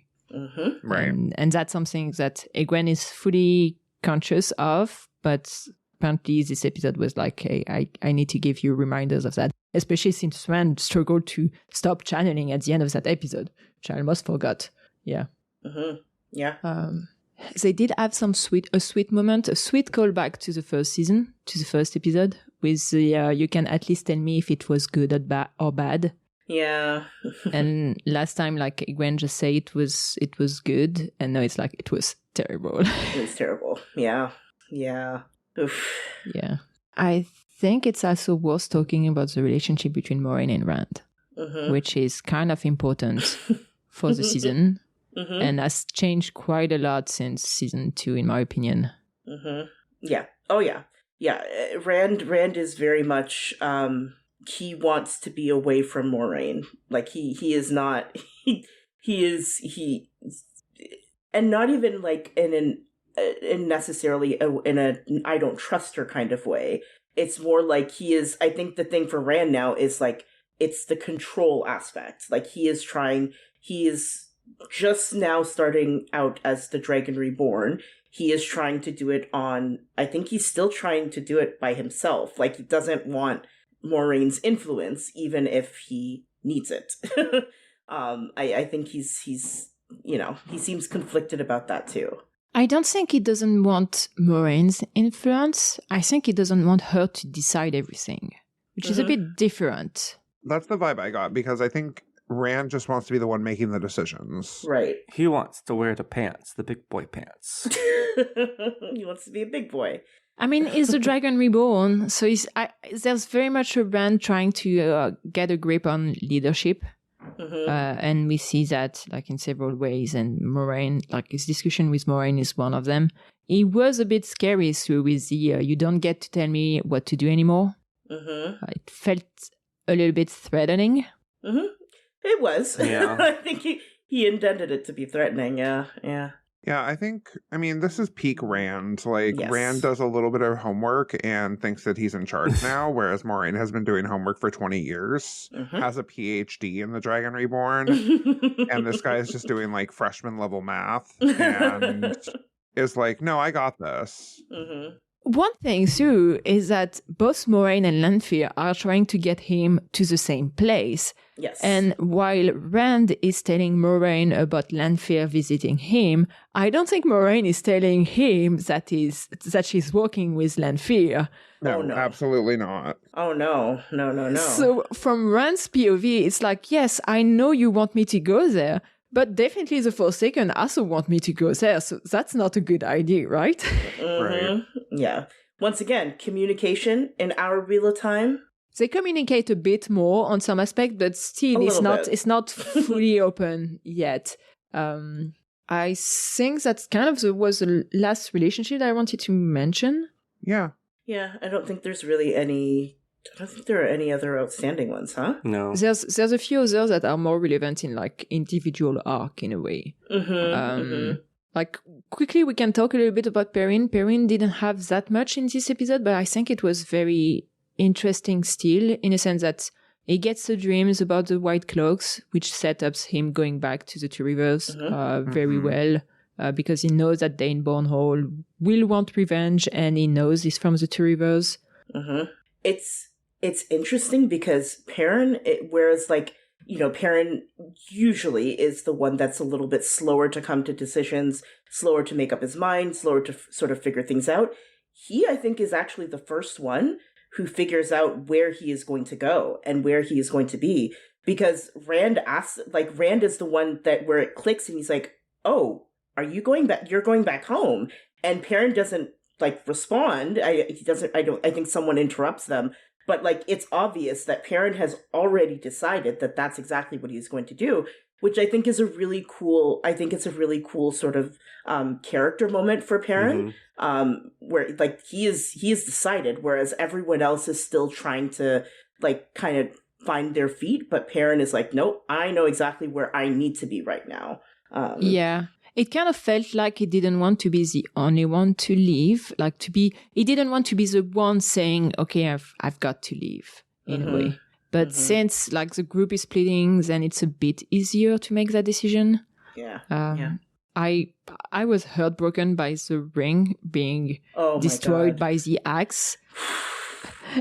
Right. And that's something that Egwene is fully conscious of, but apparently this episode was like, hey, I need to give you reminders of that, especially since Rand struggled to stop channeling at the end of that episode, which I almost forgot. Yeah. Yeah. They did have a sweet moment, a sweet callback to the first season, to the first episode, with the you can at least tell me if it was good or bad. Yeah. And last time, like, Egwene just said it was good, and now it's like it was terrible. It was terrible. Yeah. Oof. Yeah. I think it's also worth talking about the relationship between Moiraine and Rand, which is kind of important for the season, and has changed quite a lot since season 2, in my opinion. Yeah. Oh, yeah. Yeah. Rand is very much, he wants to be away from Moiraine. Like, he is not, and not even like in necessarily in a I don't trust her kind of way. It's more like I think the thing for Rand now is like, it's the control aspect. Like, he is just now starting out as the Dragon Reborn. He is trying to do it I think he's still trying to do it by himself. Like, he doesn't want Moraine's influence, even if he needs it. I think he seems conflicted about that too. I don't think he doesn't want Moraine's influence. I think he doesn't want her to decide everything, which is a bit different. That's the vibe I got, because I think Rand just wants to be the one making the decisions. Right. He wants to wear the pants, the big boy pants. He wants to be a big boy. I mean, he's the Dragon Reborn, so there's very much a Rand trying to get a grip on leadership. And we see that like in several ways, and Moiraine, like his discussion with Moiraine is one of them. He was a bit scary with the you don't get to tell me what to do anymore. It felt a little bit threatening. It was. Yeah. I think he intended it to be threatening. Yeah. Yeah, I mean, this is peak Rand. Like, Yes. Rand does a little bit of homework and thinks that he's in charge now, whereas Moiraine has been doing homework for 20 years, has a PhD in the Dragon Reborn, and this guy is just doing, like, freshman level math, and is like, no, I got this. One thing, too, is that both Moiraine and Lanfear are trying to get him to the same place. Yes. And while Rand is telling Moiraine about Lanfear visiting him, I don't think Moiraine is telling him that she's working with Lanfear. No, Oh, no. absolutely not. Oh, no. So from Rand's POV, it's like, yes, I know you want me to go there, but definitely the Forsaken also want me to go there, so that's not a good idea, right? Right. Yeah. Once again, communication in our Wheel of Time. They communicate a bit more on some aspect, but still it's not fully open yet. I think that's kind of was the last relationship that I wanted to mention. Yeah. Yeah, I don't think there are any other outstanding ones, huh? No. There's a few others that are more relevant in like individual arc in a way. like quickly we can talk a little bit about Perrin. Perrin didn't have that much in this episode, but I think it was very interesting still, in a sense that he gets the dreams about the White Cloaks, which set up him going back to the Two Rivers very well, because he knows that Dane Bornhall will want revenge, and he knows he's from the Two Rivers. It's interesting because Perrin, whereas like, you know, Perrin usually is the one that's a little bit slower to come to decisions, slower to make up his mind, slower to sort of figure things out. He, I think, is actually the first one who figures out where he is going to go and where he is going to be. Because Rand asks, like, Rand is the one that where it clicks and he's like, oh, are you going back? You're going back home. And Perrin doesn't like respond. I think someone interrupts them. But like, it's obvious that Perrin has already decided that that's exactly what he's going to do, which I think is a really cool sort of character moment for Perrin, where like he is decided, whereas everyone else is still trying to like kind of find their feet. But Perrin is like, nope, I know exactly where I need to be right now. Yeah. It kind of felt like he didn't want to be the only one to leave, he didn't want to be the one saying, okay, I've got to leave in a way. But since like the group is splitting, then it's a bit easier to make that decision. Yeah. I was heartbroken by the ring being destroyed by the axe.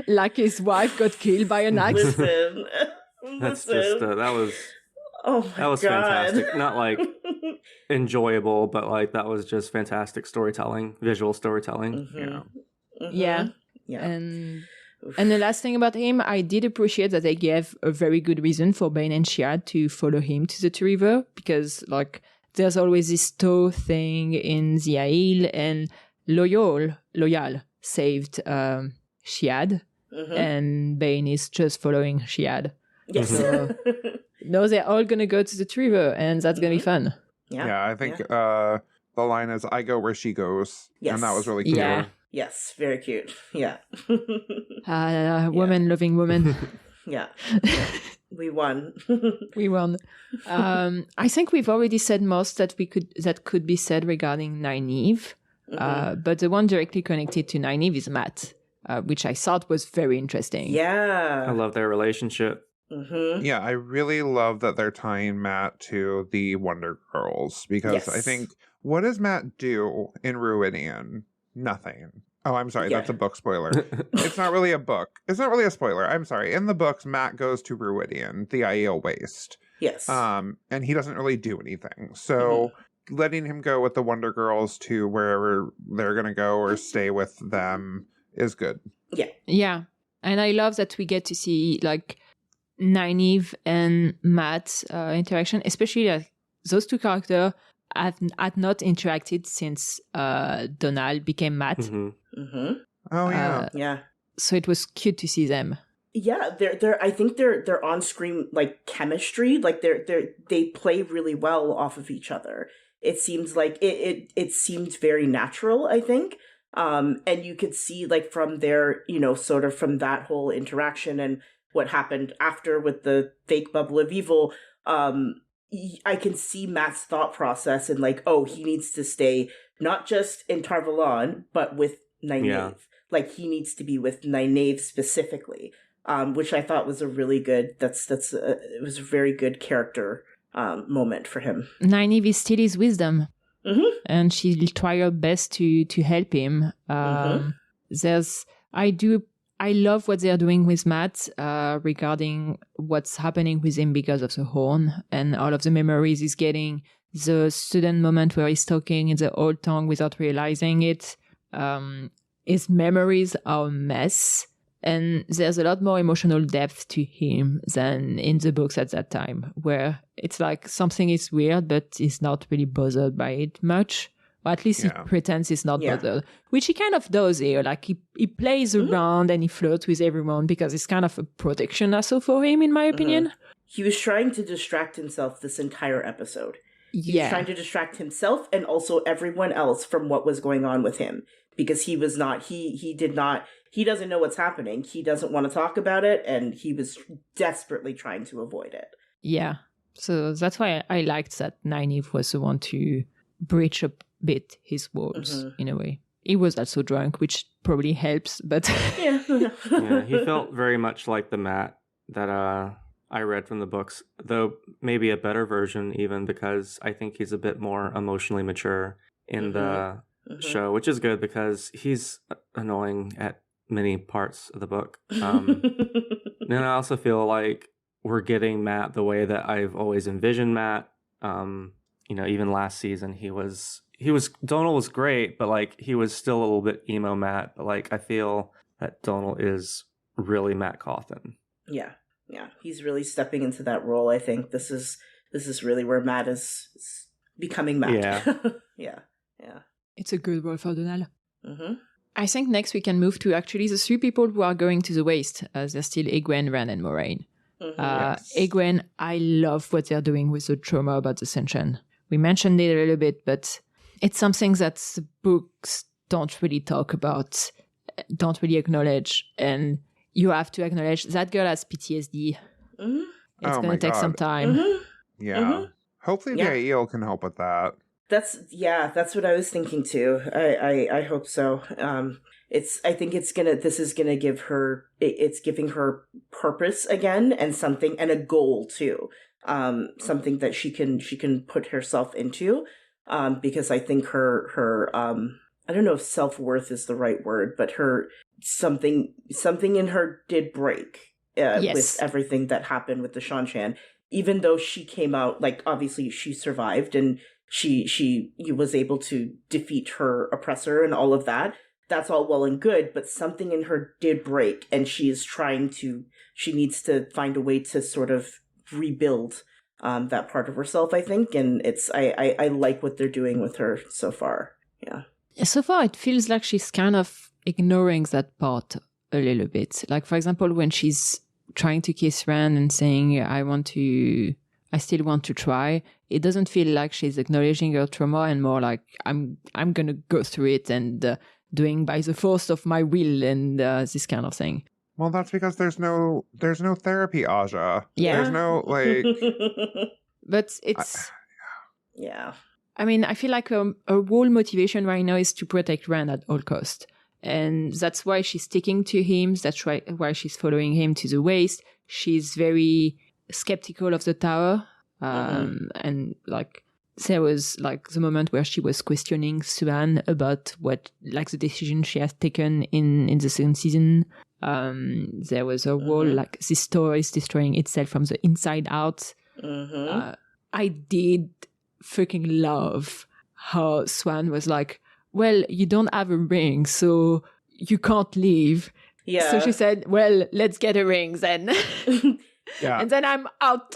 Like his wife got killed by an axe. Listen. That's just, that was God. fantastic. Not like enjoyable, but like that was just fantastic storytelling, visual storytelling. Yeah. And the last thing about him, I did appreciate that they gave a very good reason for Bane and Shiad to follow him to the Two River, because like there's always this tow thing in the Aiel, and Loyal saved Shiad, and Bane is just following Shiad. Yes. So, no, they're all gonna go to the Two River, and that's gonna be fun. Yeah, I think the line is "I go where she goes," and that was really cute. Yeah. Yes, very cute. Yeah. Woman loving woman. Yeah. We won. We won. I think we've already said most that could be said regarding Nynaeve. But the one directly connected to Nynaeve is Matt, which I thought was very interesting. Yeah. I love their relationship. Yeah, I really love that they're tying Matt to the Wonder Girls, because I think, what does Matt do in Ruidian? Nothing. Oh, I'm sorry. That's a book spoiler. It's not really a book. It's not really a spoiler. I'm sorry. In the books, Matt goes to Ruidian, the Aiel Waste. Yes. And he doesn't really do anything. So letting him go with the Wonder Girls to wherever they're going to go or stay with them is good. Yeah. Yeah. And I love that we get to see like Nynaeve and Matt's interaction, especially like those two characters had not interacted since Donal became Matt. Oh yeah. Yeah. So it was cute to see them. Yeah, they're I think they're on screen like chemistry, like they play really well off of each other. It seems like it seemed very natural, I think. And you could see like from their, you know, sort of from that whole interaction and what happened after with the fake bubble of evil, I can see Matt's thought process and like, oh, he needs to stay not just in Tar Valon, but with Nynaeve. Yeah. Like he needs to be with Nynaeve specifically, which I thought was a really good. It was a very good character moment for him. Nynaeve is still his wisdom, and she'll try her best to help him. I love what they're doing with Matt regarding what's happening with him because of the horn and all of the memories he's getting. The student moment where he's talking in the old tongue without realizing it. His memories are a mess. And there's a lot more emotional depth to him than in the books at that time, where it's like something is weird, but he's not really bothered by it much. Or at least he pretends he's not bothered, which he kind of does here. Like he plays around and he flirts with everyone because it's kind of a protection also for him, in my opinion. He was trying to distract himself this entire episode. He was trying to distract himself and also everyone else from what was going on with him, because he was not, he doesn't know what's happening. He doesn't want to talk about it, and he was desperately trying to avoid it. Yeah. So that's why I liked that Nynaeve was the one to breach a bit his walls in a way. He was also drunk, which probably helps, but Yeah. Yeah, he felt very much like the Matt that I read from the books, though maybe a better version even, because I think he's a bit more emotionally mature in the show, which is good because he's annoying at many parts of the book. And I also feel like we're getting Matt the way that I've always envisioned Matt. Even last season Donal was great, but like he was still a little bit emo Matt. But like I feel that Donal is really Matt Cawthon. Yeah. He's really stepping into that role. I think this is really where Matt is becoming Matt. Yeah. Yeah. it's a good role for Donal. Mm-hmm. I think next we can move to actually the three people who are going to the waste. They're still Egwene, Rand, and Moraine. Yes. Egwene, I love what they're doing with the trauma about the Ascension. We mentioned it a little bit, but it's something that the books don't really talk about, don't really acknowledge. And you have to acknowledge that girl has PTSD. Mm-hmm. It's Oh going my to take some God. time. Mm-hmm. Yeah. Mhm. Hopefully Yeah. the Aiel can help with that. That's what I was thinking too. I hope so. This is gonna give her, it's giving her purpose again and something, and a goal too. Something that she can put herself into. Because I think her I don't know if self-worth is the right word, but her something in her did break Yes. with everything that happened with the Shan-Chan. Even though she came out, like, obviously she survived and she was able to defeat her oppressor and all of that. That's all well and good, but something in her did break, and she needs to find a way to sort of rebuild that part of herself, I think. And I like what they're doing with her so far. Yeah. So far, it feels like she's kind of ignoring that part a little bit. Like, for example, when she's trying to kiss Rand and saying, I still want to try, it doesn't feel like she's acknowledging her trauma, and more like, I'm going to go through it and doing by the force of my will and this kind of thing. Well, that's because there's no therapy, Aja. Yeah. There's no, like... But it's... Yeah. I mean, I feel like her whole motivation right now is to protect Rand at all cost. And that's why she's sticking to him. That's why she's following him to the waste. She's very skeptical of the tower. And like, there was like the moment where she was questioning Siuan about what, like, the decision she has taken in the second season. There was a whole, like, this tower is destroying itself from the inside out. I did freaking love how Siuan was like, well, you don't have a ring, so you can't leave. Yeah. So she said, well, let's get a ring then. Yeah. And then I'm out.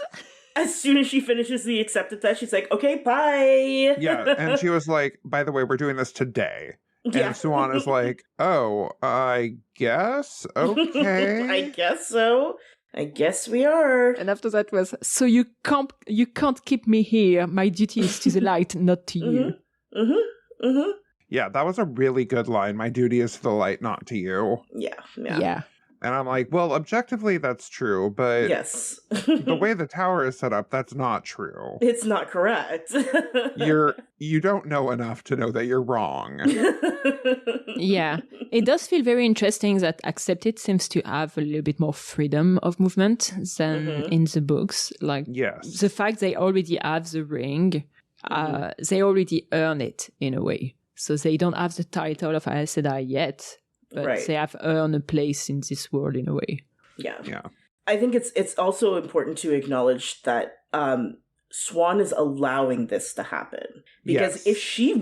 As soon as she finishes the accepted test, she's like, okay, bye. Yeah, and she was like, by the way, we're doing this today. And Yeah. Siuan is like, oh, I guess? Okay. I guess so. I guess we are. And after that was, so you can't keep me here. My duty is to the light, not to you. Yeah, that was a really good line. My duty is to the light, not to you. Yeah. Yeah. And I'm like, well, objectively, that's true, but Yes. the way the tower is set up, that's not true. It's not correct. You don't know enough to know that you're wrong. Yeah. It does feel very interesting that Accepted seems to have a little bit more freedom of movement than in the books. Like, Yes. the fact they already have the ring, they already earn it in a way. So they don't have the title of Aes Sedai yet, but Right. they have earned a place in this world in a way. Yeah. Yeah. I think it's also important to acknowledge that Siuan is allowing this to happen. Because Yes. if she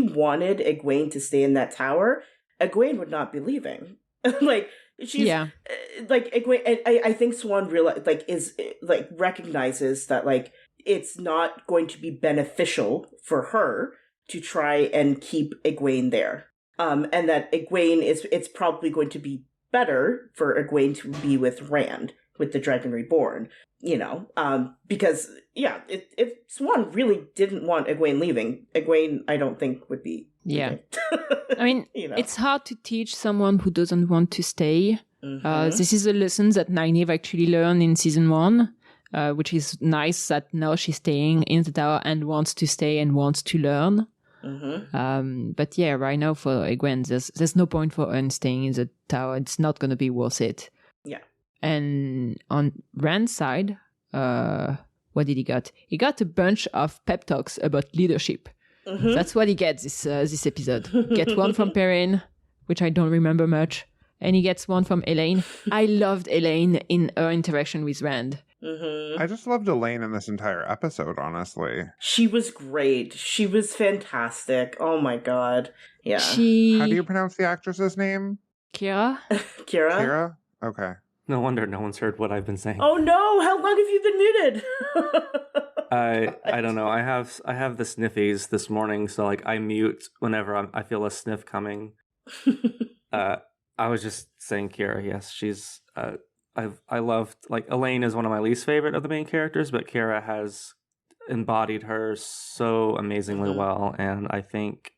wanted Egwene to stay in that tower, Egwene would not be leaving. Like, she's like Egwene, I think Siuan recognizes that, like, it's not going to be beneficial for her to try and keep Egwene there. And that Egwene it's probably going to be better for Egwene to be with Rand, with the Dragon Reborn, because, yeah, if Siuan really didn't want Egwene leaving, Egwene, I don't think would be. Yeah. leaving. I mean, it's hard to teach someone who doesn't want to stay. This is a lesson that Nynaeve actually learned in season 1. which is nice that now she's staying in the tower and wants to stay and wants to learn. But yeah, right now for Egwene, there's no point for Eun staying in the tower. It's not going to be worth it. Yeah. And on Rand's side, what did he got? He got a bunch of pep talks about leadership. That's what he gets this episode. Get one from Perrin, which I don't remember much, and he gets one from Elaine. I loved Elaine in her interaction with Rand. I just loved Elaine in this entire episode, honestly. She was great. She was fantastic. Oh my god. Yeah. How do you pronounce the actress's name? Kira? Kira? Kira? Okay. No wonder no one's heard what I've been saying. Oh no! How long have you been muted? I don't know. I have the sniffies this morning, so like I mute whenever I feel a sniff coming. I was just saying Kira. Yes, she's. I loved, like, Elaine is one of my least favorite of the main characters, but Kira has embodied her so amazingly well, and I think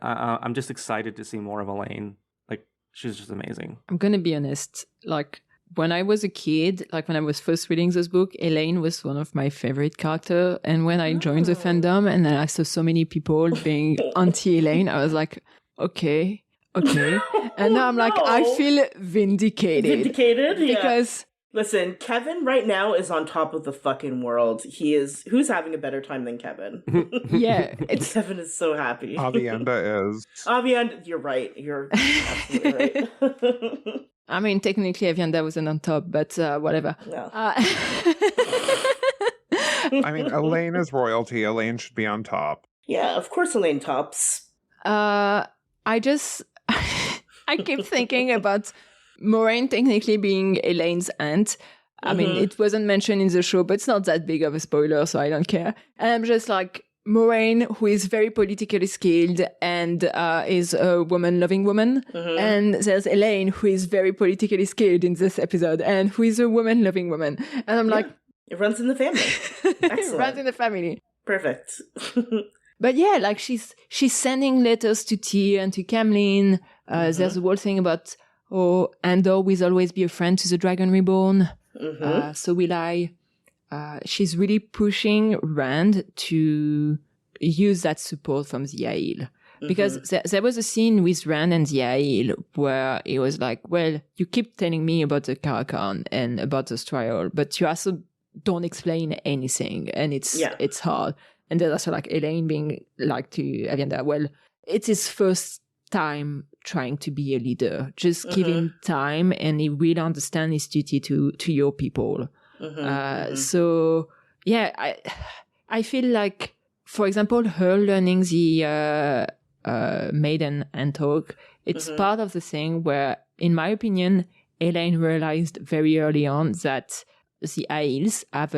I'm just excited to see more of Elaine. Like, she's just amazing. I'm gonna be honest. Like, when I was a kid, like when I was first reading this book, Elaine was one of my favorite characters. And when I joined the fandom and then I saw so many people being anti-Elaine, I was like, okay. And now I'm like, I feel vindicated. Vindicated? Yeah. Because... Listen, Kevin right now is on top of the fucking world. Who's having a better time than Kevin? Yeah. Kevin is so happy. Avienda is. Avienda, you're right. You're absolutely right. I mean, technically, Avienda wasn't on top, but whatever. No. I mean, Elaine is royalty. Elaine should be on top. Yeah, of course Elaine tops. I keep thinking about Moraine technically being Elaine's aunt. I mean, it wasn't mentioned in the show, but it's not that big of a spoiler, so I don't care. And I'm just like, Moraine, who is very politically skilled and is a woman-loving woman. And there's Elaine, who is very politically skilled in this episode and who is a woman-loving woman. And I'm like... It runs in the family. Excellent. It runs in the family. Perfect. But yeah, like she's sending letters to Tyr and to Camlin. There's a whole thing about, Andor will always be a friend to the Dragon Reborn. So will I. She's really pushing Rand to use that support from the Aiel. Because there was a scene with Rand and the Aiel where it was like, well, you keep telling me about the Caracan and about this trial, but you also don't explain anything, and it's hard. And there's also like Elaine being like to Avienda, well, it's his first time trying to be a leader. Just give him time and he will understand his duty to your people. So, yeah, I feel like, for example, her learning the Maiden and Talk, it's part of the thing where, in my opinion, Elaine realized very early on that the Aiels have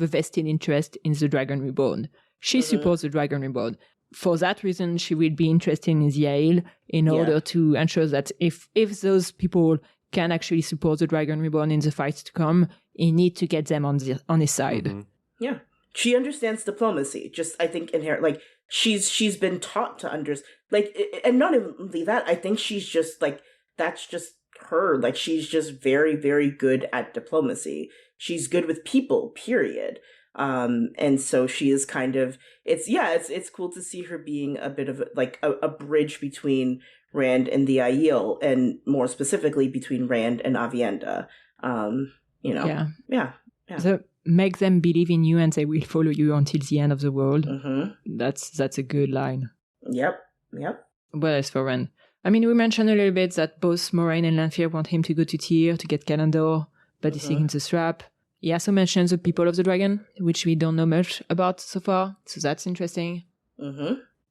a vested interest in the Dragon Reborn. She supports the Dragon Reborn. For that reason, she will be interested in the Aiel in order to ensure that if those people can actually support the Dragon Reborn in the fights to come, he needs to get them on his side. Yeah. She understands diplomacy. Just, I think, inherent. Like, she's been taught to understand. Like, and not only that, I think she's just, like, that's just her. Like, she's just very, very good at diplomacy. She's good with people, period. And so she is kind of, it's cool to see her being a bit of a bridge between Rand and the Aiel, and more specifically between Rand and Avienda. Yeah. So make them believe in you and they will follow you until the end of the world. That's a good line. Yep. Well, as for Rand, I mean, we mentioned a little bit that both Moraine and Lanfear want him to go to Tyr to get Kalandor, but he's taking the strap. He also mentions the people of the dragon, which we don't know much about so far, so that's interesting.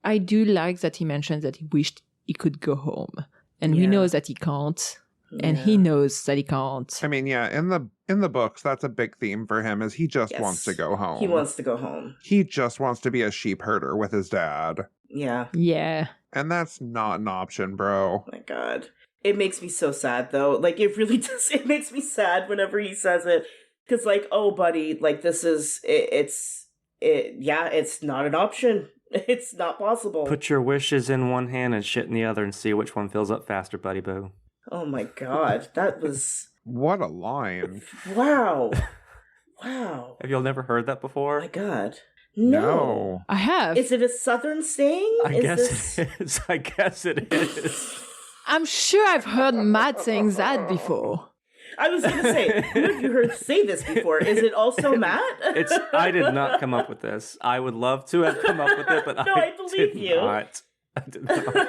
I do like that he mentions that he wished he could go home, and we know that he can't, and he knows that he can't. I mean, in the books, that's a big theme for him, is he just wants to go home. He wants to go home. He just wants to be a sheep herder with his dad. Yeah. And that's not an option, bro. Oh my God. It makes me so sad, though. Like, it really does. It makes me sad whenever he says it. Because, like, oh, buddy, like, this is, it's not an option. It's not possible. Put your wishes in one hand and shit in the other and see which one fills up faster, buddy boo. Oh my God, that was... What a line. Wow. Wow. Have y'all never heard that Oh before? my God. No. I have. Is it a Southern saying? I guess it is. I guess it is. I'm sure I've heard Matt saying that before. I was going to say, who have you heard say this before? Is it also Matt? I did not come up with this. I would love to have come up with it, but No, I believe did you. not. I did not.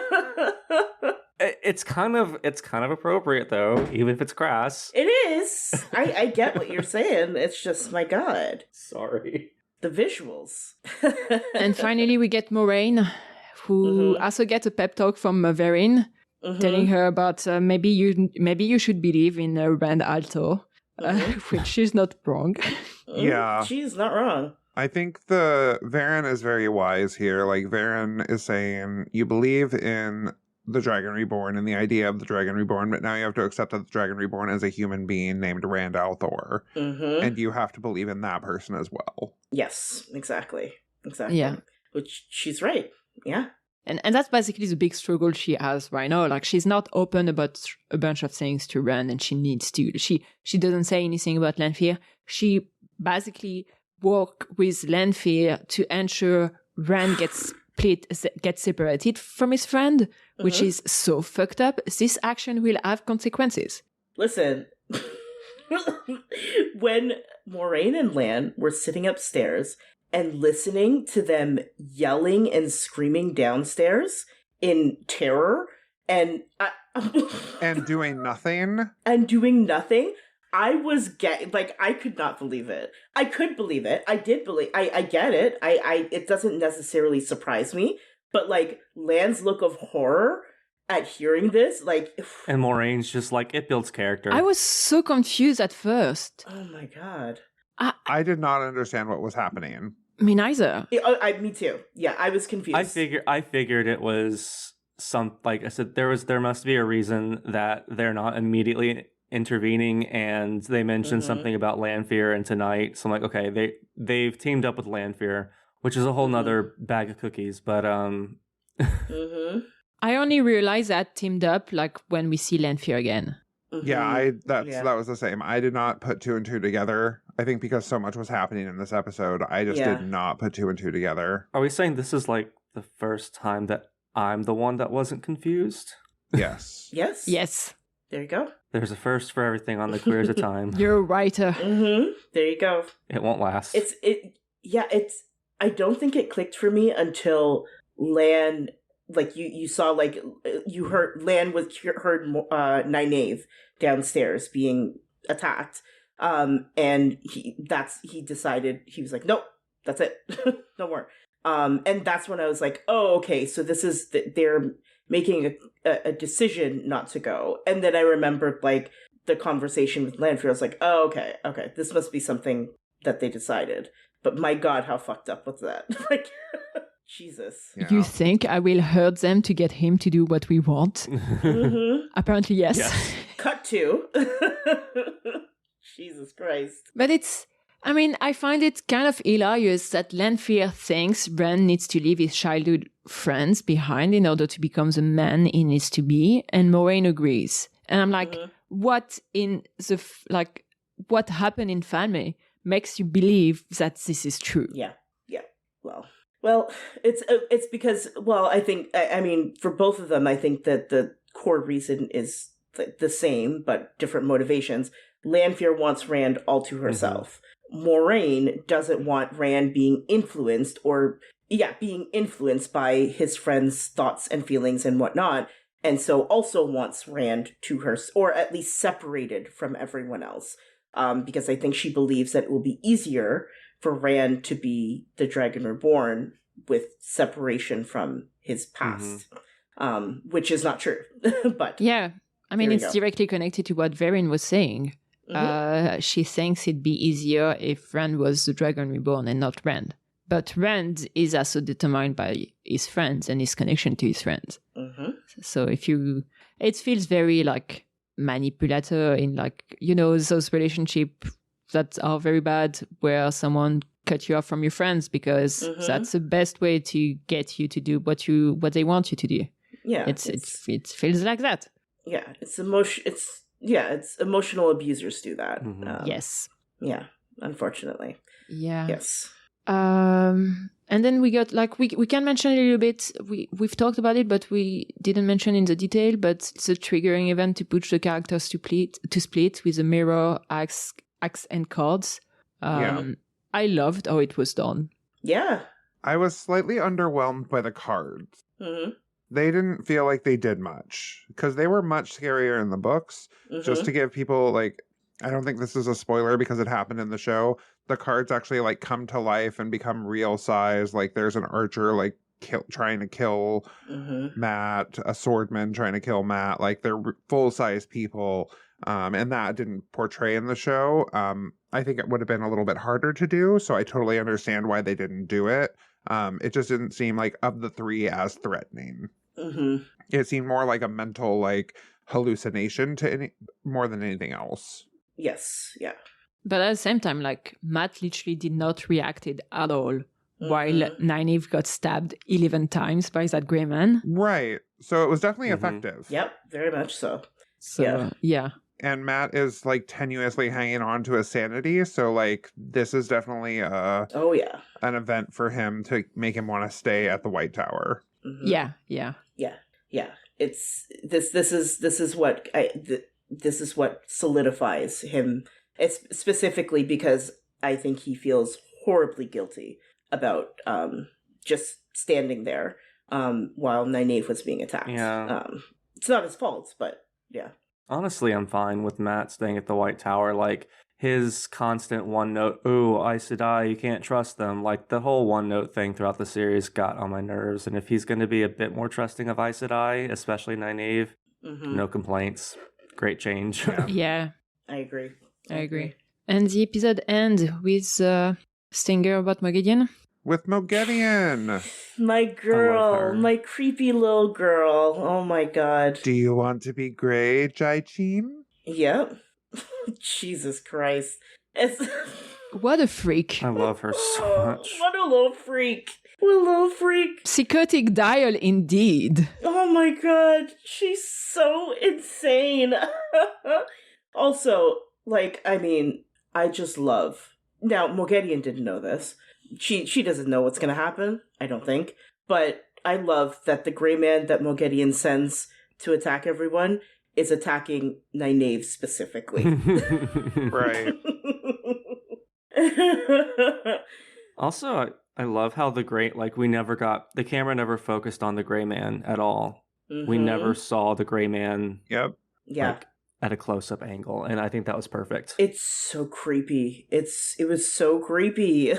It's kind of appropriate though, even if it's crass. It is. I get what you're saying. It's just, my God. Sorry. The visuals. And finally, we get Moraine, who also gets a pep talk from Verin, telling her about maybe you should believe in Rand Alto, which she's not wrong. Yeah. She's not wrong. I think the Varen is very wise here. Like, Varen is saying, you believe in the Dragon Reborn and the idea of the Dragon Reborn, but now you have to accept that the Dragon Reborn is a human being named Rand al'Thor. And you have to believe in that person as well. Yes, exactly. Yeah. Which she's right. Yeah. And that's basically the big struggle she has right now. Like, she's not open about a bunch of things to Rand, and she needs to. She doesn't say anything about Lanfear. She basically work with Lanfear to ensure Rand gets separated from his friend, which is so fucked up. This action will have consequences. Listen, when Moraine and Lan were sitting upstairs and listening to them yelling and screaming downstairs in terror and and doing nothing. And doing nothing, I was I could not believe it. I could believe it. I did believe. I get it. It doesn't necessarily surprise me, but like Lan's look of horror at hearing this, like, and Moraine's just like, it builds character. I was so confused at first. Oh my God. I did not understand what was happening. Me neither. Me too. Yeah, I was confused. I figured it was like I said, there must be a reason that they're not immediately intervening, and they mentioned something about Lanfear and tonight. So I'm like, okay, they've teamed up with Lanfear, which is a whole nother bag of cookies. But I only realized that teamed up like when we see Lanfear again. Yeah, that was the same. I did not put two and two together. I think because so much was happening in this episode, I just did not put two and two together. Are we saying this is like the first time that I'm the one that wasn't confused? Yes. Yes. There you go. There's a first for everything on the Queers of Time. You're a writer. There you go. It won't last. I don't think it clicked for me until Lan, like you saw, like you heard Lan heard Nynaeve downstairs being attacked. And he decided, he was like, nope, that's it. No more. And that's when I was like, oh, okay. So this is, they're making a decision not to go. And then I remembered like the conversation with Lanfear. I was like, oh, okay. This must be something that they decided. But my God, how fucked up was that? Like, Jesus. Yeah. You think I will hurt them to get him to do what we want? Apparently, yes. Cut to. Jesus Christ. But I find it kind of hilarious that Lanfear thinks Rand needs to leave his childhood friends behind in order to become the man he needs to be, and Moraine agrees. And I'm like, what in what happened in family makes you believe that this is true? Yeah. Well, it's because, I think, for both of them, I think that the core reason is the same, but different motivations. Lanfear wants Rand all to herself. Moraine doesn't want Rand being influenced by his friends' thoughts and feelings and whatnot, and so also wants Rand to her, or at least separated from everyone else, because I think she believes that it will be easier for Rand to be the Dragon Reborn with separation from his past, which is not true. But yeah, it's directly connected to what Verin was saying. She thinks it'd be easier if Rand was the Dragon Reborn and not Rand. But Rand is also determined by his friends and his connection to his friends. So it feels very like manipulator in those relationships that are very bad where someone cut you off from your friends because that's the best way to get you to do what they want you to do. Yeah. It feels like that. Yeah. It's emotional abusers do that. Yes. Yeah. unfortunately. Yeah. Yes. And then we got like we can mention a little bit. We've talked about it, but we didn't mention in the detail. But it's a triggering event to push the characters to split with a mirror, axe, and cards. I loved how it was done. Yeah. I was slightly underwhelmed by the cards. Mm-hmm. They didn't feel like they did much because they were much scarier in the books. Mm-hmm. Just to give people like, I don't think this is a spoiler because it happened in the show. The cards actually like come to life and become real size. Like there's an archer like trying to kill Matt, a swordman trying to kill Matt. Like they're full size people. And that didn't portray in the show. I think it would have been a little bit harder to do. So I totally understand why they didn't do it. It just didn't seem like of the three as threatening. Mm-hmm. It seemed more like a mental like hallucination to more than anything else. Yes. Yeah. But at the same time, like Matt literally did not react at all while Nynaeve got stabbed 11 times by that grey man. Right. So it was definitely effective. Yep. Very much so. So, yeah. And Matt is like tenuously hanging on to his sanity. So like this is definitely an event for him to make him want to stay at the White Tower. Mm-hmm. Yeah. It's this is what solidifies him. It's specifically because I think he feels horribly guilty about just standing there while Nynaeve was being attacked. Yeah. It's not his fault, but yeah. Honestly, I'm fine with Matt staying at the White Tower. Like, his constant one note, ooh, Aes Sedai, you can't trust them. Like, the whole one note thing throughout the series got on my nerves. And if he's going to be a bit more trusting of Aes Sedai, especially Nynaeve, no complaints. Great change. Yeah. I agree. And the episode ends with Stinger about Moghedien. With Moghedien. My girl, my creepy little girl. Oh my god. Do you want to be Grey, Jai-Chin? Yep. Jesus Christ. What a freak. I love her so much. What a little freak. What a little freak. Psychotic dial indeed. Oh my god. She's so insane. Also, like, I mean, I just love... Now, Moghedien didn't know this. She doesn't know what's going to happen, I don't think. But I love that the gray man that Moghedien sends to attack everyone is attacking Nynaeve specifically. Right. Also, I love how the camera never focused on the gray man at all. We never saw the gray man. Yep. Yeah. Like, at a close-up angle, and I think that was perfect. It's so creepy. It was so creepy.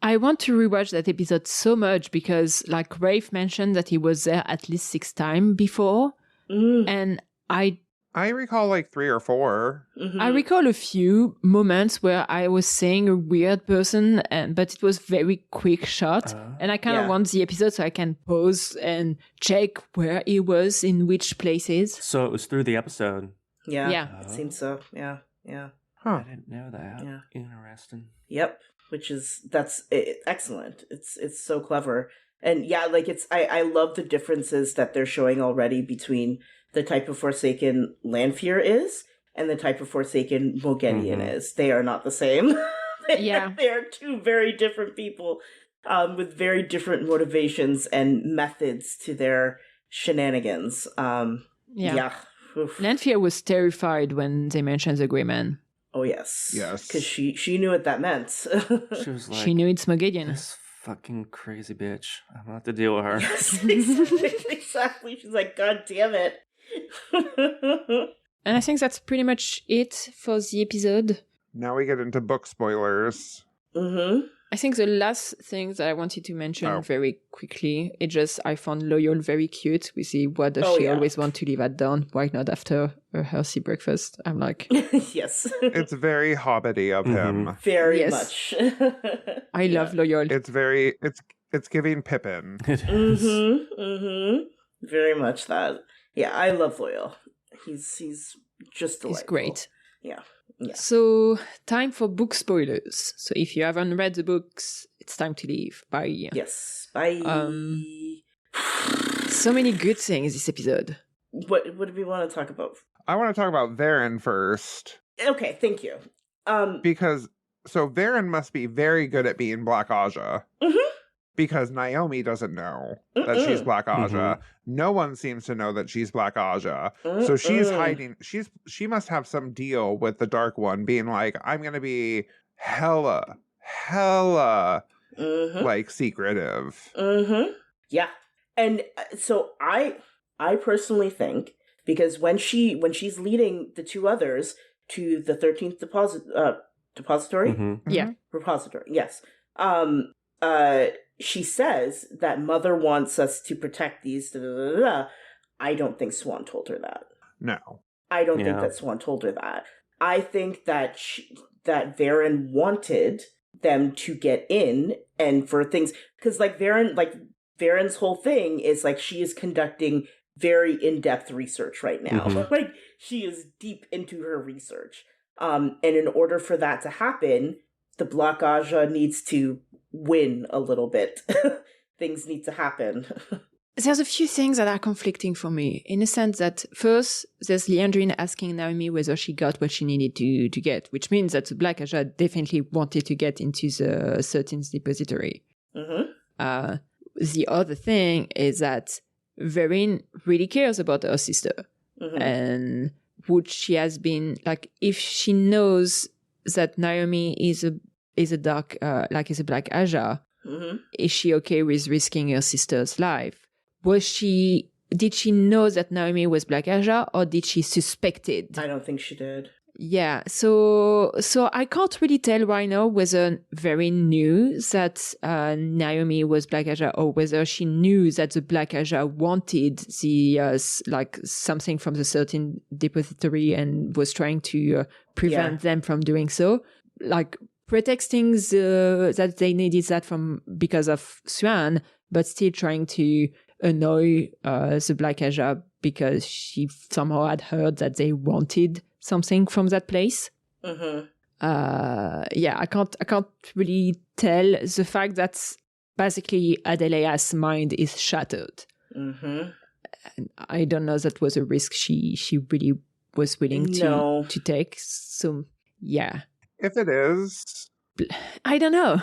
I want to rewatch that episode so much because, like, Rafe mentioned that he was there at least 6 times before, and I recall like 3 or 4. I recall a few moments where I was saying a weird person, but it was very quick shot, and I kind of want the episode so I can pause and check where he was in which places. So it was through the episode. Yeah. It seems so. Yeah. Huh. I didn't know that. Yeah. Interesting. Yep. That's excellent. It's so clever. And yeah, like I love the differences that they're showing already between the type of Forsaken Lanfear is and the type of Forsaken Moghedien is. They are not the same. They are two very different people with very different motivations and methods to their shenanigans. Oof. Lanfear was terrified when they mentioned the Grey Man. Oh, yes. Because she knew what that meant. She was like, she knew it's Moghedien. This fucking crazy bitch. I'm going to have to deal with her. Yes, exactly. She's like, God damn it. And I think that's pretty much it for the episode. Now we get into book spoilers. I think the last thing that I wanted to mention very quickly, I found Loyal very cute. We see what does she always want to leave at dawn? Why not after a healthy breakfast? I'm like... Yes. It's very hobbity of him. Very much. I love Loyal. It's giving Pippin. It is. Very much that. Yeah, I love Loyal. He's just delightful. He's great. Yeah. So, time for book spoilers. So, if you haven't read the books, it's time to leave. Bye. Yes. Bye. So many good things this episode. What do we want to talk about? I want to talk about Varen first. Okay, thank you. Because So Varen must be very good at being Black Aja. Mhm. Because Naomi doesn't know that she's Mm-mm. Black Aja. Mhm. No one seems to know that she's Black Aja. So she's Mm-mm. hiding. She must have some deal with the Dark One, being like, I'm gonna be hella Mhm. like secretive. Yeah. And so I personally think, because when she's leading the two others to the 13th depository, Mhm. Yeah. repository, yes. She says that Mother wants us to protect these. Da, da, da, da. I don't think Swan told her that. No. I don't think Yeah. that Swan told her that. I think that that Varen wanted them to get in and for things, because Varen's whole thing is like she is conducting very in-depth research right now. Mhm. Like she is deep into her research. And in order for that to happen, the Black Aja needs to win a little bit. Things need to happen. There's a few things that are conflicting for me, in the sense that first, there's Liandrine asking Naomi whether she got what she needed to get, which means that the Black Aja definitely wanted to get into the 13th depository. Mm-hmm. The other thing is that Varen really cares about her sister. Mm-hmm. And would she has been, like, if she knows that Naomi is a dark, is a Black Aja, Mm-hmm. is she okay with risking her sister's life? Did she know that Naomi was Black Aja, or did she suspect it? I don't think she did. Yeah, so I can't really tell right now whether Varen knew that Naomi was Black Aja, or whether she knew that the Black Aja wanted the something from the 13th depository and was trying to prevent them from doing so, like pretexting that they needed that because of Swan, but still trying to annoy the Black Aja because she somehow had heard that they wanted something from that place. Mm-hmm. I can't really tell. The fact that basically Adelaia's mind is shattered. Mm-hmm. And I don't know that was a risk she really was willing No. to take. So yeah, If it is, I don't know.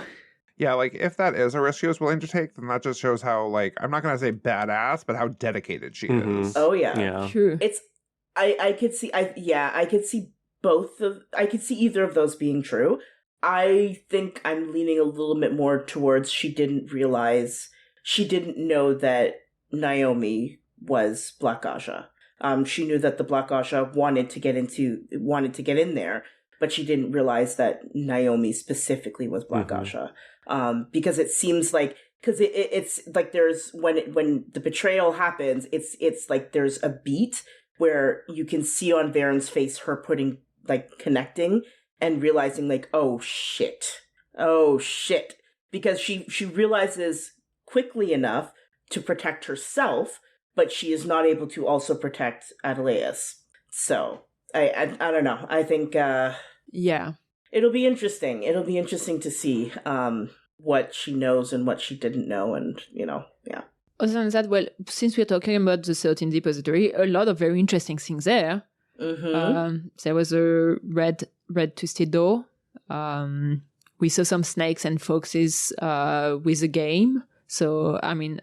yeah, like if that is a risk she was willing to take, then that just shows how, like, I'm not gonna say badass, but how dedicated she Mhm. is. Oh yeah. Yeah. True. It's I could see I could see I could see either of those being true. I think I'm leaning a little bit more towards she didn't know that Naomi was Black Aja. She knew that the Black Aja wanted to get in there, but she didn't realize that Naomi specifically was Black Mhm. Aja. Because it seems like, because it's like there's when the betrayal happens, it's like there's a beat where you can see on Varen's face her connecting and realizing like, oh shit, because she realizes quickly enough to protect herself, but she is not able to also protect Adeleas. So I don't know. I think Yeah. it'll be interesting. It'll be interesting to see what she knows and what she didn't know, and yeah. Other than that, well, since we're talking about the 13th depository, a lot of very interesting things there. Mm-hmm. There was a red twisted door. We saw some snakes and foxes with a game. So, I mean,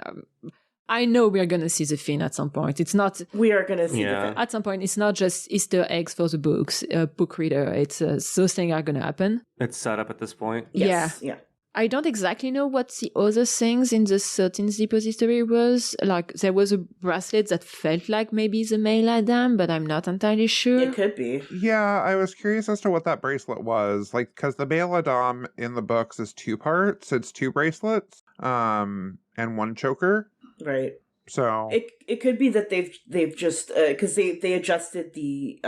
I know we're going to see the fin at some point. It's not... We are going to see Yeah. the thing. At some point, it's not just Easter eggs for the book reader. It's those things are going to happen. It's set up at this point. Yes. Yeah. I don't exactly know what the other things in the 13th depository was. Like, there was a bracelet that felt like maybe the mail Adam, but I'm not entirely sure. It could be. Yeah, I was curious as to what that bracelet was. Like, because the Bail Adam in the books is 2 parts. It's 2 bracelets, and 1 choker. Right. So It could be that they've just because they adjusted the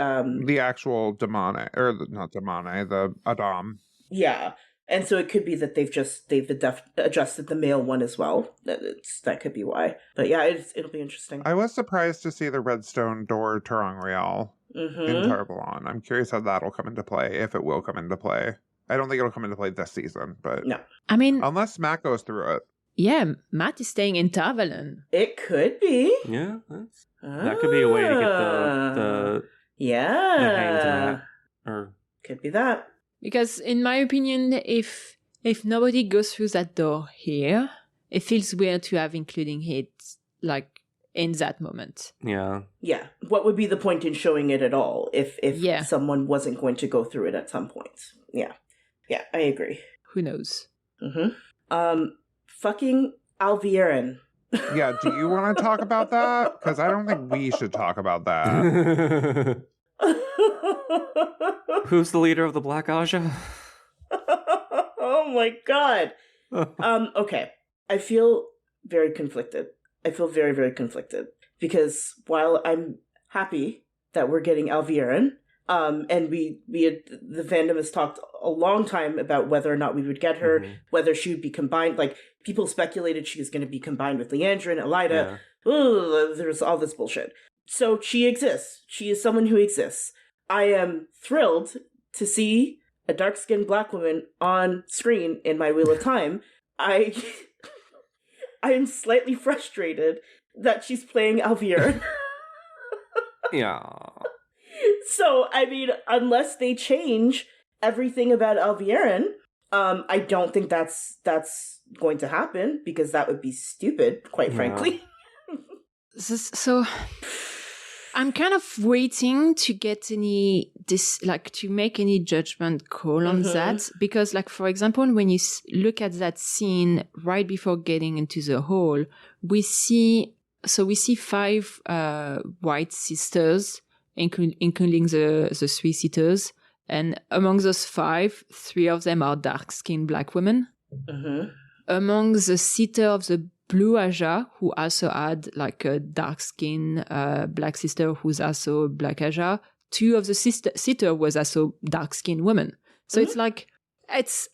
actual demonic, or not demonic, the Adam. yeah, and so it could be that they've adjusted the male one as well. That could be why. But yeah, it'll be interesting. I was surprised to see the Redstone door Terangreal in Mm-hmm. Tarvalon. I'm curious how that'll come into play, if it will come into play. I don't think it'll come into play this season, but No, I mean, unless Matt goes through it. yeah, Matt is staying in Tarvalon. it could be. Yeah, that could be a way to get the hanged yeah. Matt, or Could be that. Because in my opinion, if nobody goes through that door here, it feels weird to have including it like in that moment. Yeah. Yeah. What would be the point in showing it at all if Yeah. someone wasn't going to go through it at some point? Yeah. Yeah, I agree. Who knows? Fucking Alviren. Yeah, do you want to talk about that? Because I don't think we should talk about that. Who's the leader of the Black Aja? Oh my god. Okay. I feel very conflicted. I feel very, very conflicted. Because while I'm happy that we're getting Alviren, and we had, the fandom has talked a long time about whether or not we would get her, whether she would be combined. Like, people speculated she was going to be combined with Leandra and Elida. Yeah. Ugh, there's all this bullshit. So she exists. She is someone who exists. I am thrilled to see a dark-skinned black woman on screen in my Wheel of Time. I am slightly frustrated that she's playing Alviren. Yeah. So, I mean, unless they change everything about Alviren, I don't think that's going to happen, because that would be stupid, quite frankly. So I'm kind of waiting to get to make any judgment call on that, because, like, for example, when you look at that scene right before getting into the hall, we see 5 white sisters, including the 3 sitters, and among those 5, 3 of them are dark-skinned black women. Among the sitter of the Blue Aja, who also had like a dark-skinned black sister who's also Black Aja, 2 of the sitter was also dark-skinned women. So it's like,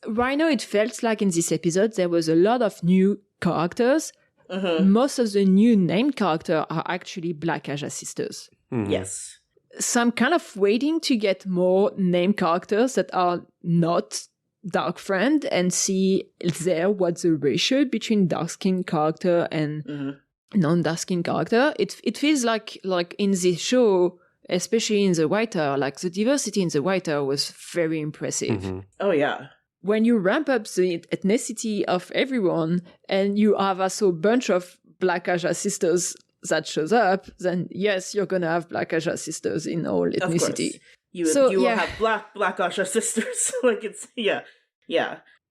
right now it felt like in this episode there was a lot of new characters. Most of the new named characters are actually Black Aja sisters. Yes. So I'm kind of waiting to get more named characters that are not dark friend and see what the ratio between dark skin character and non-dark skin character. It feels like in this show, especially in the White Tower, like the diversity in the White Tower was very impressive. Oh yeah. When you ramp up the ethnicity of everyone and you have also a bunch of Black Aja sisters that shows up, then yes, you're gonna have Black Aja sisters in all ethnicity. You will have Black Aja sisters. Like, it's yeah.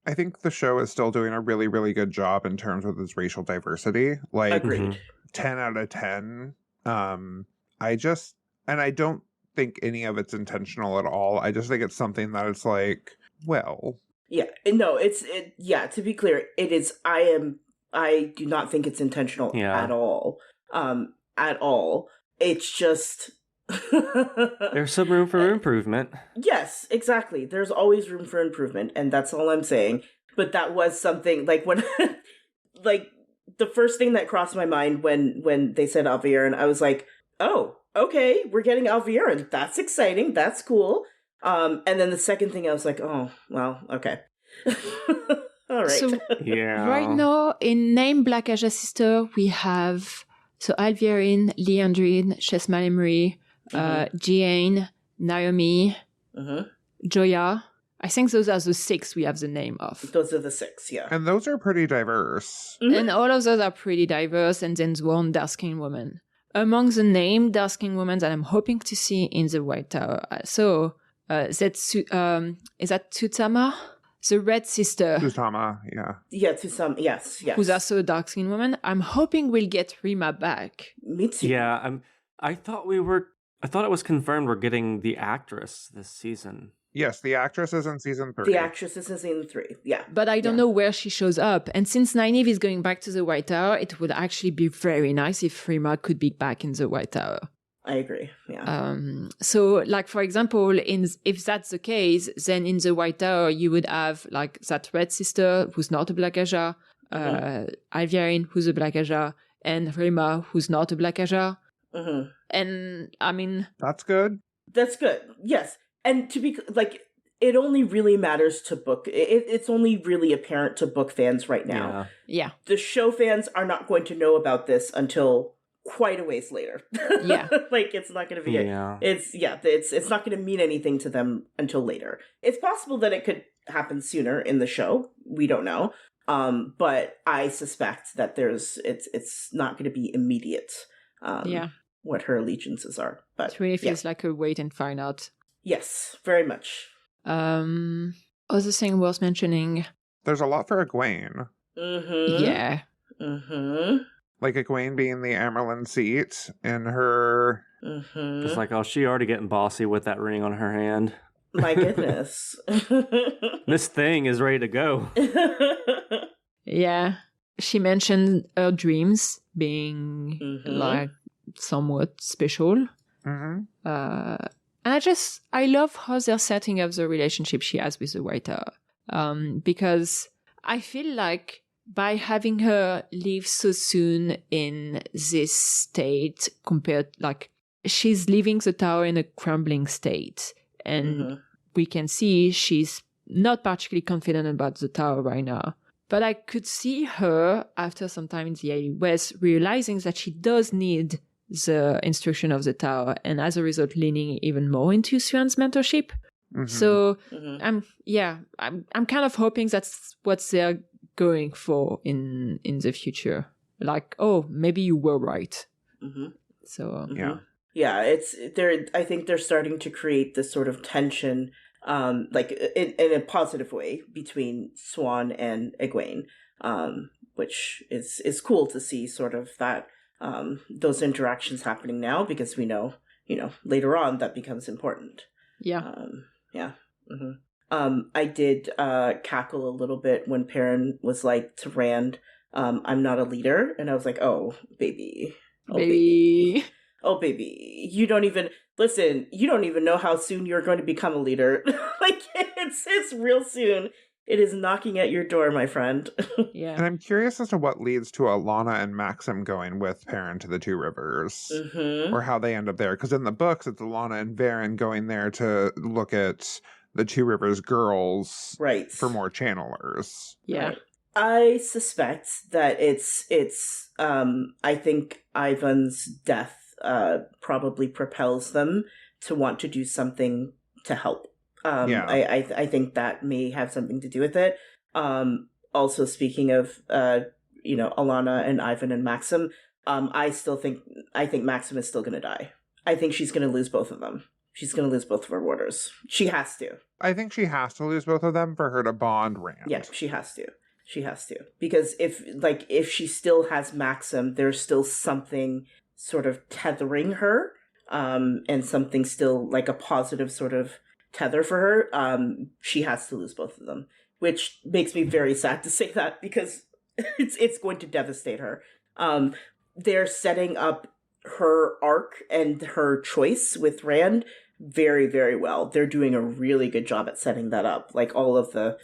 I think the show is still doing a really, really good job in terms of its racial diversity. Like, Agreed. 10 out of 10. I don't think any of it's intentional at all. I just think it's something that it's like, well. Yeah, no, to be clear, it is, I do not think it's intentional at all. At all. It's just... There's some room for improvement. Yes, exactly. There's always room for improvement, and that's all I'm saying. But that was something, like, when... like, the first thing that crossed my mind when they said Alviren, I was like, oh, okay, we're getting Alviren. That's exciting. That's cool. And then the second thing, I was like, oh, well, okay. All right. So, Yeah. right now, in Name Black Aja Sister, we have Alviren, Leandrine, Chesma Emery, Jeanne, Naomi, Joya. I think those are the 6 we have the name of. Those are the 6, yeah. And those are pretty diverse. And all of those are pretty diverse, and then one dark-skinned woman. Among the named dark-skinned women that I'm hoping to see in the White Tower, is that Tsutama? The Red Sister. Kusama, yeah. Yeah, to some, yes. Who's also a dark-skinned woman. I'm hoping we'll get Rima back. Me too. Yeah, I thought it was confirmed we're getting the actress this season. Yes, the actress is in season 3. The actress is in season 3, yeah. But I don't know where she shows up. And since Nynaeve is going back to the White Tower, it would actually be very nice if Rima could be back in the White Tower. I agree, yeah. So, like, for example, if that's the case, then in the White Tower, you would have, like, that Red Sister, who's not a Black Aja, Alviren, who's a Black Aja, and Rima, who's not a Black Aja. And, I mean... That's good. That's good, yes. And to be, like, it only really matters to book... It's only really apparent to book fans right now. Yeah. The show fans are not going to know about this until quite a ways later. Yeah. Like it's not going to be Yeah. it's not going to mean anything to them until later. It's possible that it could happen sooner in the show. We don't know. But I suspect that it's not going to be immediate. Yeah. What her allegiances are. But It really feels like a wait and find out. yes, very much. Other thing worth mentioning. There's a lot for Egwene. Mm-hmm. Yeah. Mm-hmm. Like Egwene being the Amerlin seat in her. Mm-hmm. It's like, oh, she already getting bossy with that ring on her hand. My goodness. This thing is ready to go. Yeah. She mentioned her dreams being Mhm. like somewhat special. Mm-hmm. And I love how they're setting up the relationship she has with the writer. Because I feel like by having her leave so soon in this state compared, like, she's leaving the tower in a crumbling state. And Mhm. we can see she's not particularly confident about the tower right now. But I could see her, after some time in the Airy West, realizing that she does need the instruction of the tower, and as a result, leaning even more into Swan's mentorship. Mm-hmm. So Mhm. I'm kind of hoping that's what they're going for in the future. Like, oh, maybe you were right. Mhm. So Yeah. Yeah, I think they're starting to create this sort of tension, like in a positive way between Swan and Egwene, which is cool to see sort of that those interactions happening now, because we know, later on that becomes important. yeah, Yeah. I did cackle a little bit when Perrin was like to Rand, I'm not a leader, and I was like, oh baby. Oh, baby. Oh, baby, you don't even know how soon you're going to become a leader. Like, it's real soon. It is knocking at your door, my friend. Yeah. And I'm curious as to what leads to Alana and Maxim going with Perrin to the Two Rivers. Mm-hmm. Or how they end up there. Because in the books, it's Alana and Varen going there to look at the Two Rivers girls Right. for more channelers. Yeah. Right. I suspect that it's I think Ivan's death probably propels them to want to do something to help. Yeah. I think that may have something to do with it. Also, speaking of Alana and Ivan and Maxim, I think Maxim is still going to die. I think she's going to lose both of them. She's going to lose both of her warders. She has to. I think she has to lose both of them for her to bond Rand. Yeah, she has to. She has to. Because if she still has Maxim, there's still something sort of tethering her, and something still like a positive sort of tether for her. She has to lose both of them, which makes me very sad to say that, because it's going to devastate her. They're setting up her arc and her choice with Rand very, very well. They're doing a really good job at setting that up. Like all of the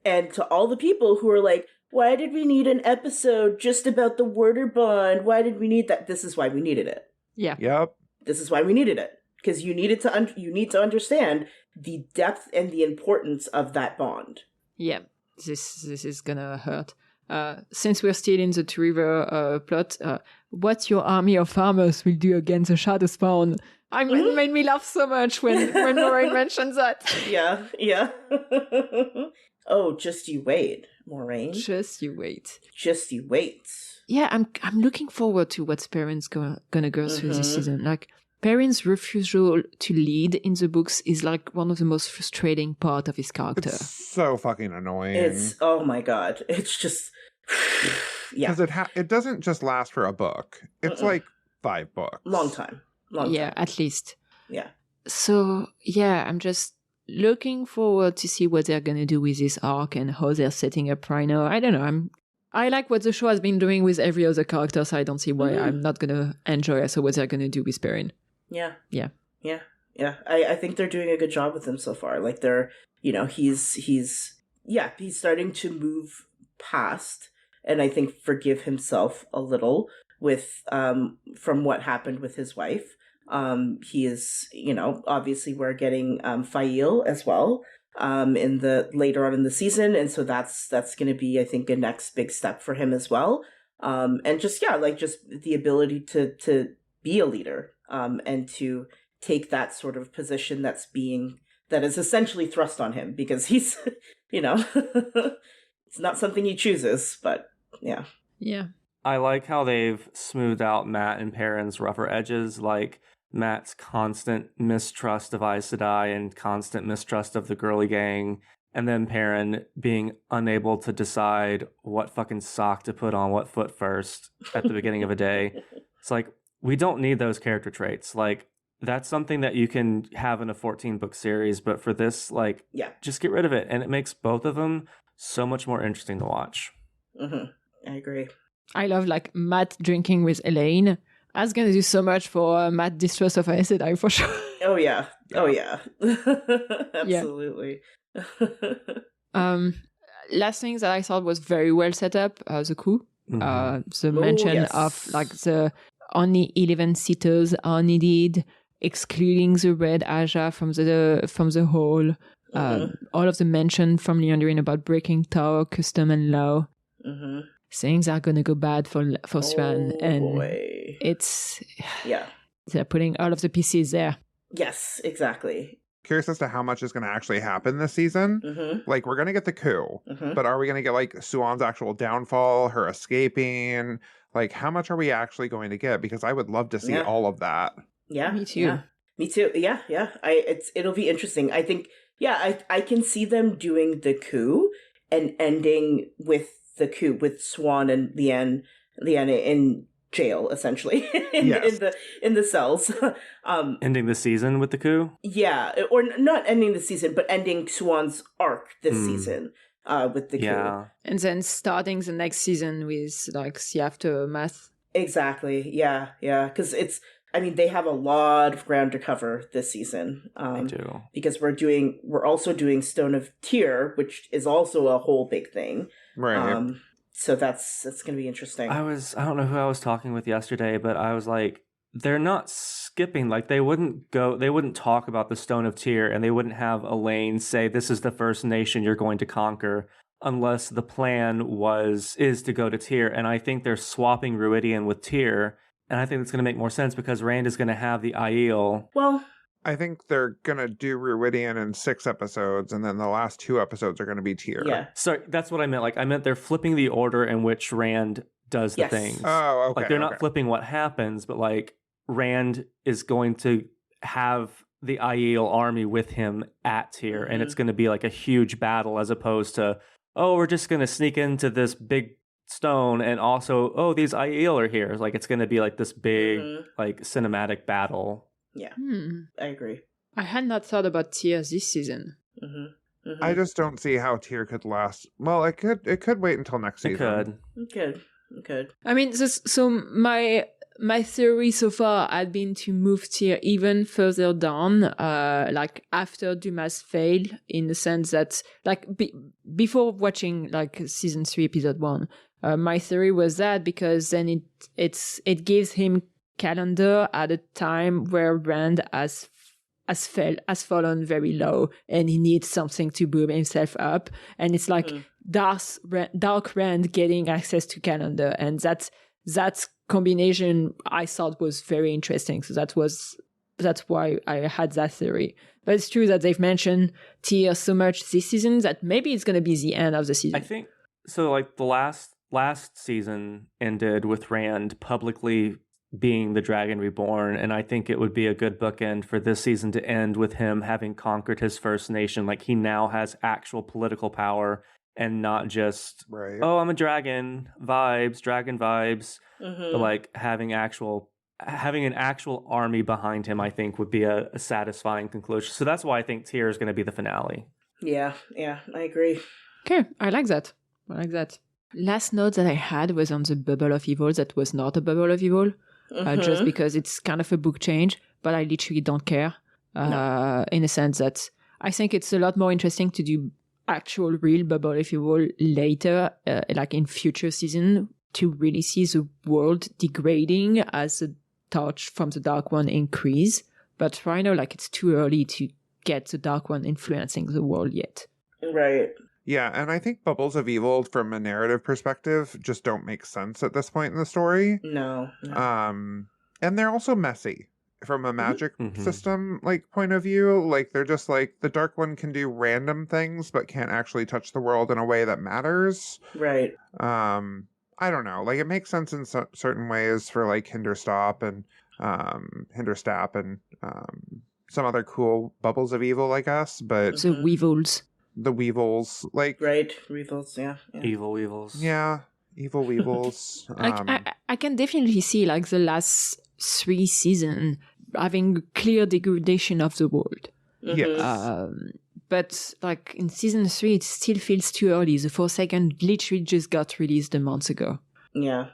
and to all the people who are like, why did we need an episode just about the Warder bond? Why did we need that? This is why we needed it. Yeah. Yep. This is why we needed it. Because you need to understand the depth and the importance of that bond. Yeah. This is gonna hurt. Since we're still in the Two River plot, what your army of farmers will do against the Shadowspawn? It made me laugh so much when Moraine mentioned that. Yeah. Oh, just you wait, Moraine. Just you wait. Just you wait. Yeah, I'm looking forward to what Perrin's gonna go through this season. Like, Perrin's refusal to lead in the books is like one of the most frustrating part of his character. It's so fucking annoying. It's, oh my god. It's just, yeah. Because it doesn't just last for a book. It's like 5 books. Long time. Yeah, at least. Yeah. So, yeah, I'm just looking forward to see what they're gonna do with this arc and how they're setting up Rhino. I don't know. I like what the show has been doing with every other character, so I don't see why I'm not gonna enjoy also what they're gonna do with Perrin. Yeah. Yeah. I think they're doing a good job with him so far. Like they're, he's starting to move past and I think forgive himself a little with from what happened with his wife. He is, obviously we're getting Fail as well in the later on in the season, and so that's going to be, I think, a next big step for him as well. And just just the ability to be a leader, and to take that sort of position that is essentially thrust on him because he's it's not something he chooses, but yeah. I like how they've smoothed out Matt and Perrin's rougher edges, like Matt's constant mistrust of Aes Sedai and constant mistrust of the girly gang, and then Perrin being unable to decide what fucking sock to put on what foot first at the beginning of a day. It's like, we don't need those character traits. Like, that's something that you can have in a 14-book series, but for this, just get rid of it. And it makes both of them so much more interesting to watch. Mm-hmm. I agree. I love Matt drinking with Elaine. That's gonna do so much for Matt distrust of Aes Sedai for sure. Oh yeah. Absolutely. Last things that I thought was very well set up, the coup. The mention of the only 11 sitters are needed, excluding the Red Aja from the hall. All of the mention from Liandrin about breaking Tower custom and law. Things are gonna go bad for Thrawn, and boy. they're putting all of the pieces there. Yes, exactly. Curious as to how much is going to actually happen this season. Like, we're going to get the coup, but are we going to get Suan's actual downfall, her escaping? Like, how much are we actually going to get? Because I would love to see all of that. Yeah, me too. Yeah. Me too. Yeah. It'll be interesting. I think. Yeah, I can see them doing the coup and ending with the coup with Swan and Lyanna in jail, essentially, in the cells. Ending the season with the coup? Yeah, or not ending the season, but ending Swan's arc this season with the coup. And then starting the next season with the aftermath. Exactly, yeah, because they have a lot of ground to cover this season. They do. Because we're also doing Stone of Tyr, which is also a whole big thing. Right. So that's going to be interesting. I don't know who I was talking with yesterday, but I was like, they're not skipping. Like, they wouldn't talk about the Stone of Tyr, and they wouldn't have Elaine say, this is the first nation you're going to conquer, unless the plan is to go to Tyr. And I think they're swapping Ruidian with Tyr. And I think it's going to make more sense because Rand is going to have the Aiel. Well, I think they're going to do Ruidian in 6 episodes, and then the last 2 episodes are going to be Tyr. Yeah. Sorry, that's what I meant. I meant they're flipping the order in which Rand does the things. Oh, okay. They're not flipping what happens, but Rand is going to have the Aiel army with him at Tyr, and it's going to be a huge battle as opposed to, we're just going to sneak into this big stone, and also, these Aiel are here. It's going to be this big cinematic battle. Yeah, I agree. I had not thought about Tyr this season. I just don't see how Tyr could last. Well, it could wait until next season. It could. I mean, so my theory so far had been to move Tyr even further down, after Dumas failed, in the sense that before watching season 3 episode 1, my theory was that because then it gives him calendar at a time where Rand has fallen very low, and he needs something to boom himself up, and it's Dark Rand getting access to calendar, and that combination I thought was very interesting. So that's why I had that theory. But it's true that they've mentioned Tyr so much this season that maybe it's going to be the end of the season. I think so. The last season ended with Rand publicly being the Dragon Reborn, and I think it would be a good bookend for this season to end with him having conquered his first nation. He now has actual political power and not just I'm a dragon vibes, but having an actual army behind him, I think would be a satisfying conclusion. So that's why I think Tyr is going to be the finale. Yeah, I agree. Okay, I like that. Last note that I had was on the Bubble of Evil that was not a Bubble of Evil. Just because it's kind of a book change, but I literally don't care. In a sense that I think it's a lot more interesting to do actual real Bubble of Evil later, in future season, to really see the world degrading as the torch from the Dark One increase. But right now, it's too early to get the Dark One influencing the world yet. Right. Yeah, and I think Bubbles of Evil, from a narrative perspective, just don't make sense at this point in the story. No. And they're also messy from a magic system point of view. Like, they're just like, the Dark One can do random things but can't actually touch the world in a way that matters. Right. I don't know. Like, it makes sense in certain ways for like Hinterstap and some other cool Bubbles of Evil, I guess, but The Weevils. the Weevils, like, Right. Weevils, yeah. Evil Weevils. yeah, Evil Weevils. I can definitely see like the last 3 seasons having clear degradation of the world. Yes. But like in season 3, it still feels too early. The Forsaken literally just got released a month ago. Yeah,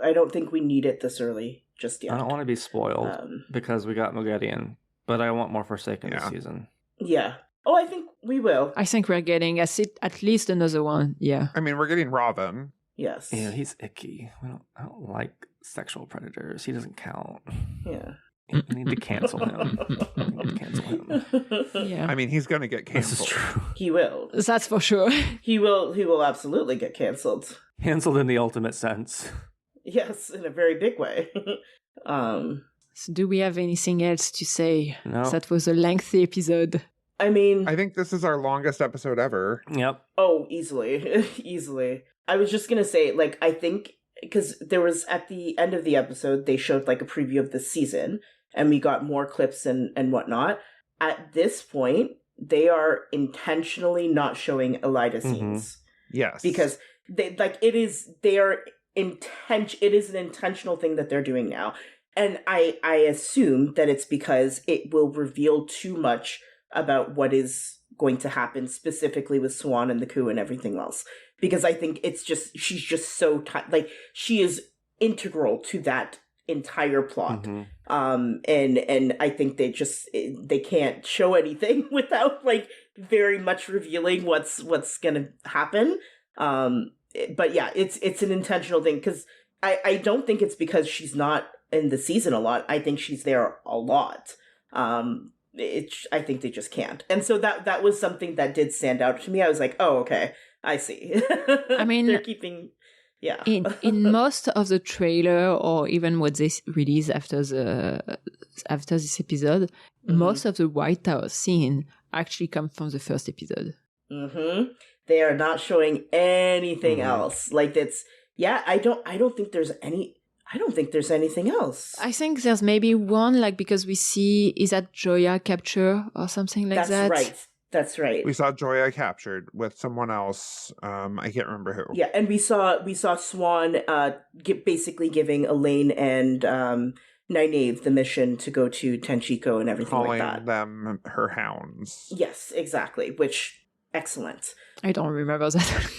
I don't think we need it this early just yet. I don't want to be spoiled because we got Moghedien, but I want more Forsaken this season. Yeah. Oh, I think we will. I think we're getting at least another one. Yeah. I mean, we're getting Robin. Yes. Yeah, he's icky. I don't like sexual predators. He doesn't count. Yeah. I need to cancel him. Yeah. I mean, he's going to get This canceled. is true. He will. That's for sure. He will absolutely get canceled. Canceled in the ultimate sense. Yes, in a very big way. So do we have anything else to say? No. That was a lengthy episode. I mean, I think this is our longest episode ever. Yep. oh, easily. Easily. I was just going to say, like, I think, because there was, at the end of the episode, they showed, like, a preview of the season, and we got more clips and whatnot. At this point, they are intentionally not showing Elida scenes. Yes. Because it is an intentional thing that they're doing now. And I assume that it's because it will reveal too much about what is going to happen specifically with Swan and the coup and everything else. Because I think she's just so she is integral to that entire plot. And I think they can't show anything without like very much revealing what's gonna happen. But yeah, it's an intentional thing, because I don't think it's because she's not in the season a lot. I think she's there a lot. I think they just can't. And so that was something that did stand out to me. I was like, oh, okay, I see. I mean, they're keeping, yeah. in most of the trailer, or even what they release after this episode, most of the White House scene actually come from the first episode. They are not showing anything else. Like that's, yeah. I don't think there's anything else. I think there's maybe one, like, because we see, is that Joya capture or something like that? That's right. We saw Joya captured with someone else. I can't remember who. Yeah, and we saw Swan basically giving Elaine and Nynaeve the mission to go to Tenchiko and everything Calling like that. them her hounds. Yes, exactly. Which, excellent. I don't remember that.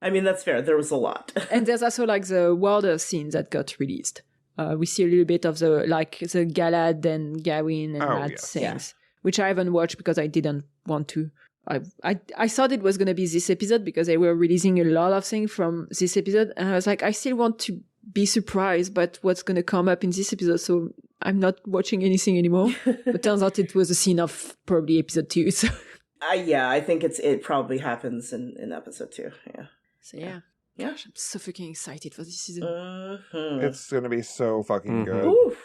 I mean, that's fair. There was a lot. And there's also like the Warder scene that got released. We see a little bit of the Galad and Gawain and that things, which I haven't watched because I didn't want to. I thought it was going to be this episode because they were releasing a lot of things from this episode. And I was like, I still want to be surprised by what's going to come up in this episode. So I'm not watching anything anymore. But turns out it was a scene of probably episode 2. So. Yeah, I think it probably happens in episode 2. Yeah. So yeah. Gosh, I'm so fucking excited for this season. It's gonna be so fucking good. Oof.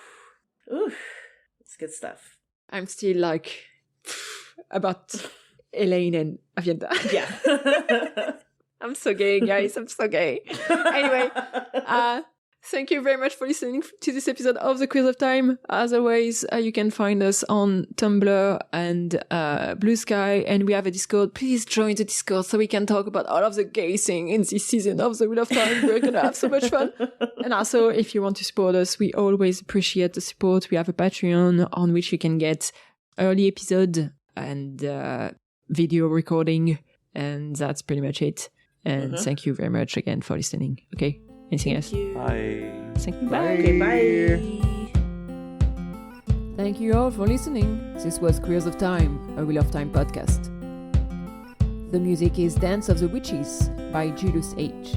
It's good stuff. I'm still like about Elaine and Aviendha. Yeah. I'm so gay, guys. I'm so gay. Anyway, thank you very much for listening to this episode of The Quiz of Time. As always, you can find us on Tumblr and Blue Sky, and we have a Discord. Please join the Discord so we can talk about all of the gay thing in this season of The Wheel of Time. We're going to have so much fun. And also, if you want to support us, we always appreciate the support. We have a Patreon on which you can get early episode and video recording, and that's pretty much it. And thank you very much again for listening. Okay, anything else? Bye. Thank you. Bye. Okay, bye. Thank you all for listening. This was Queers of Time, a Wheel of Time podcast. The music is Dance of the Witches by Julius H.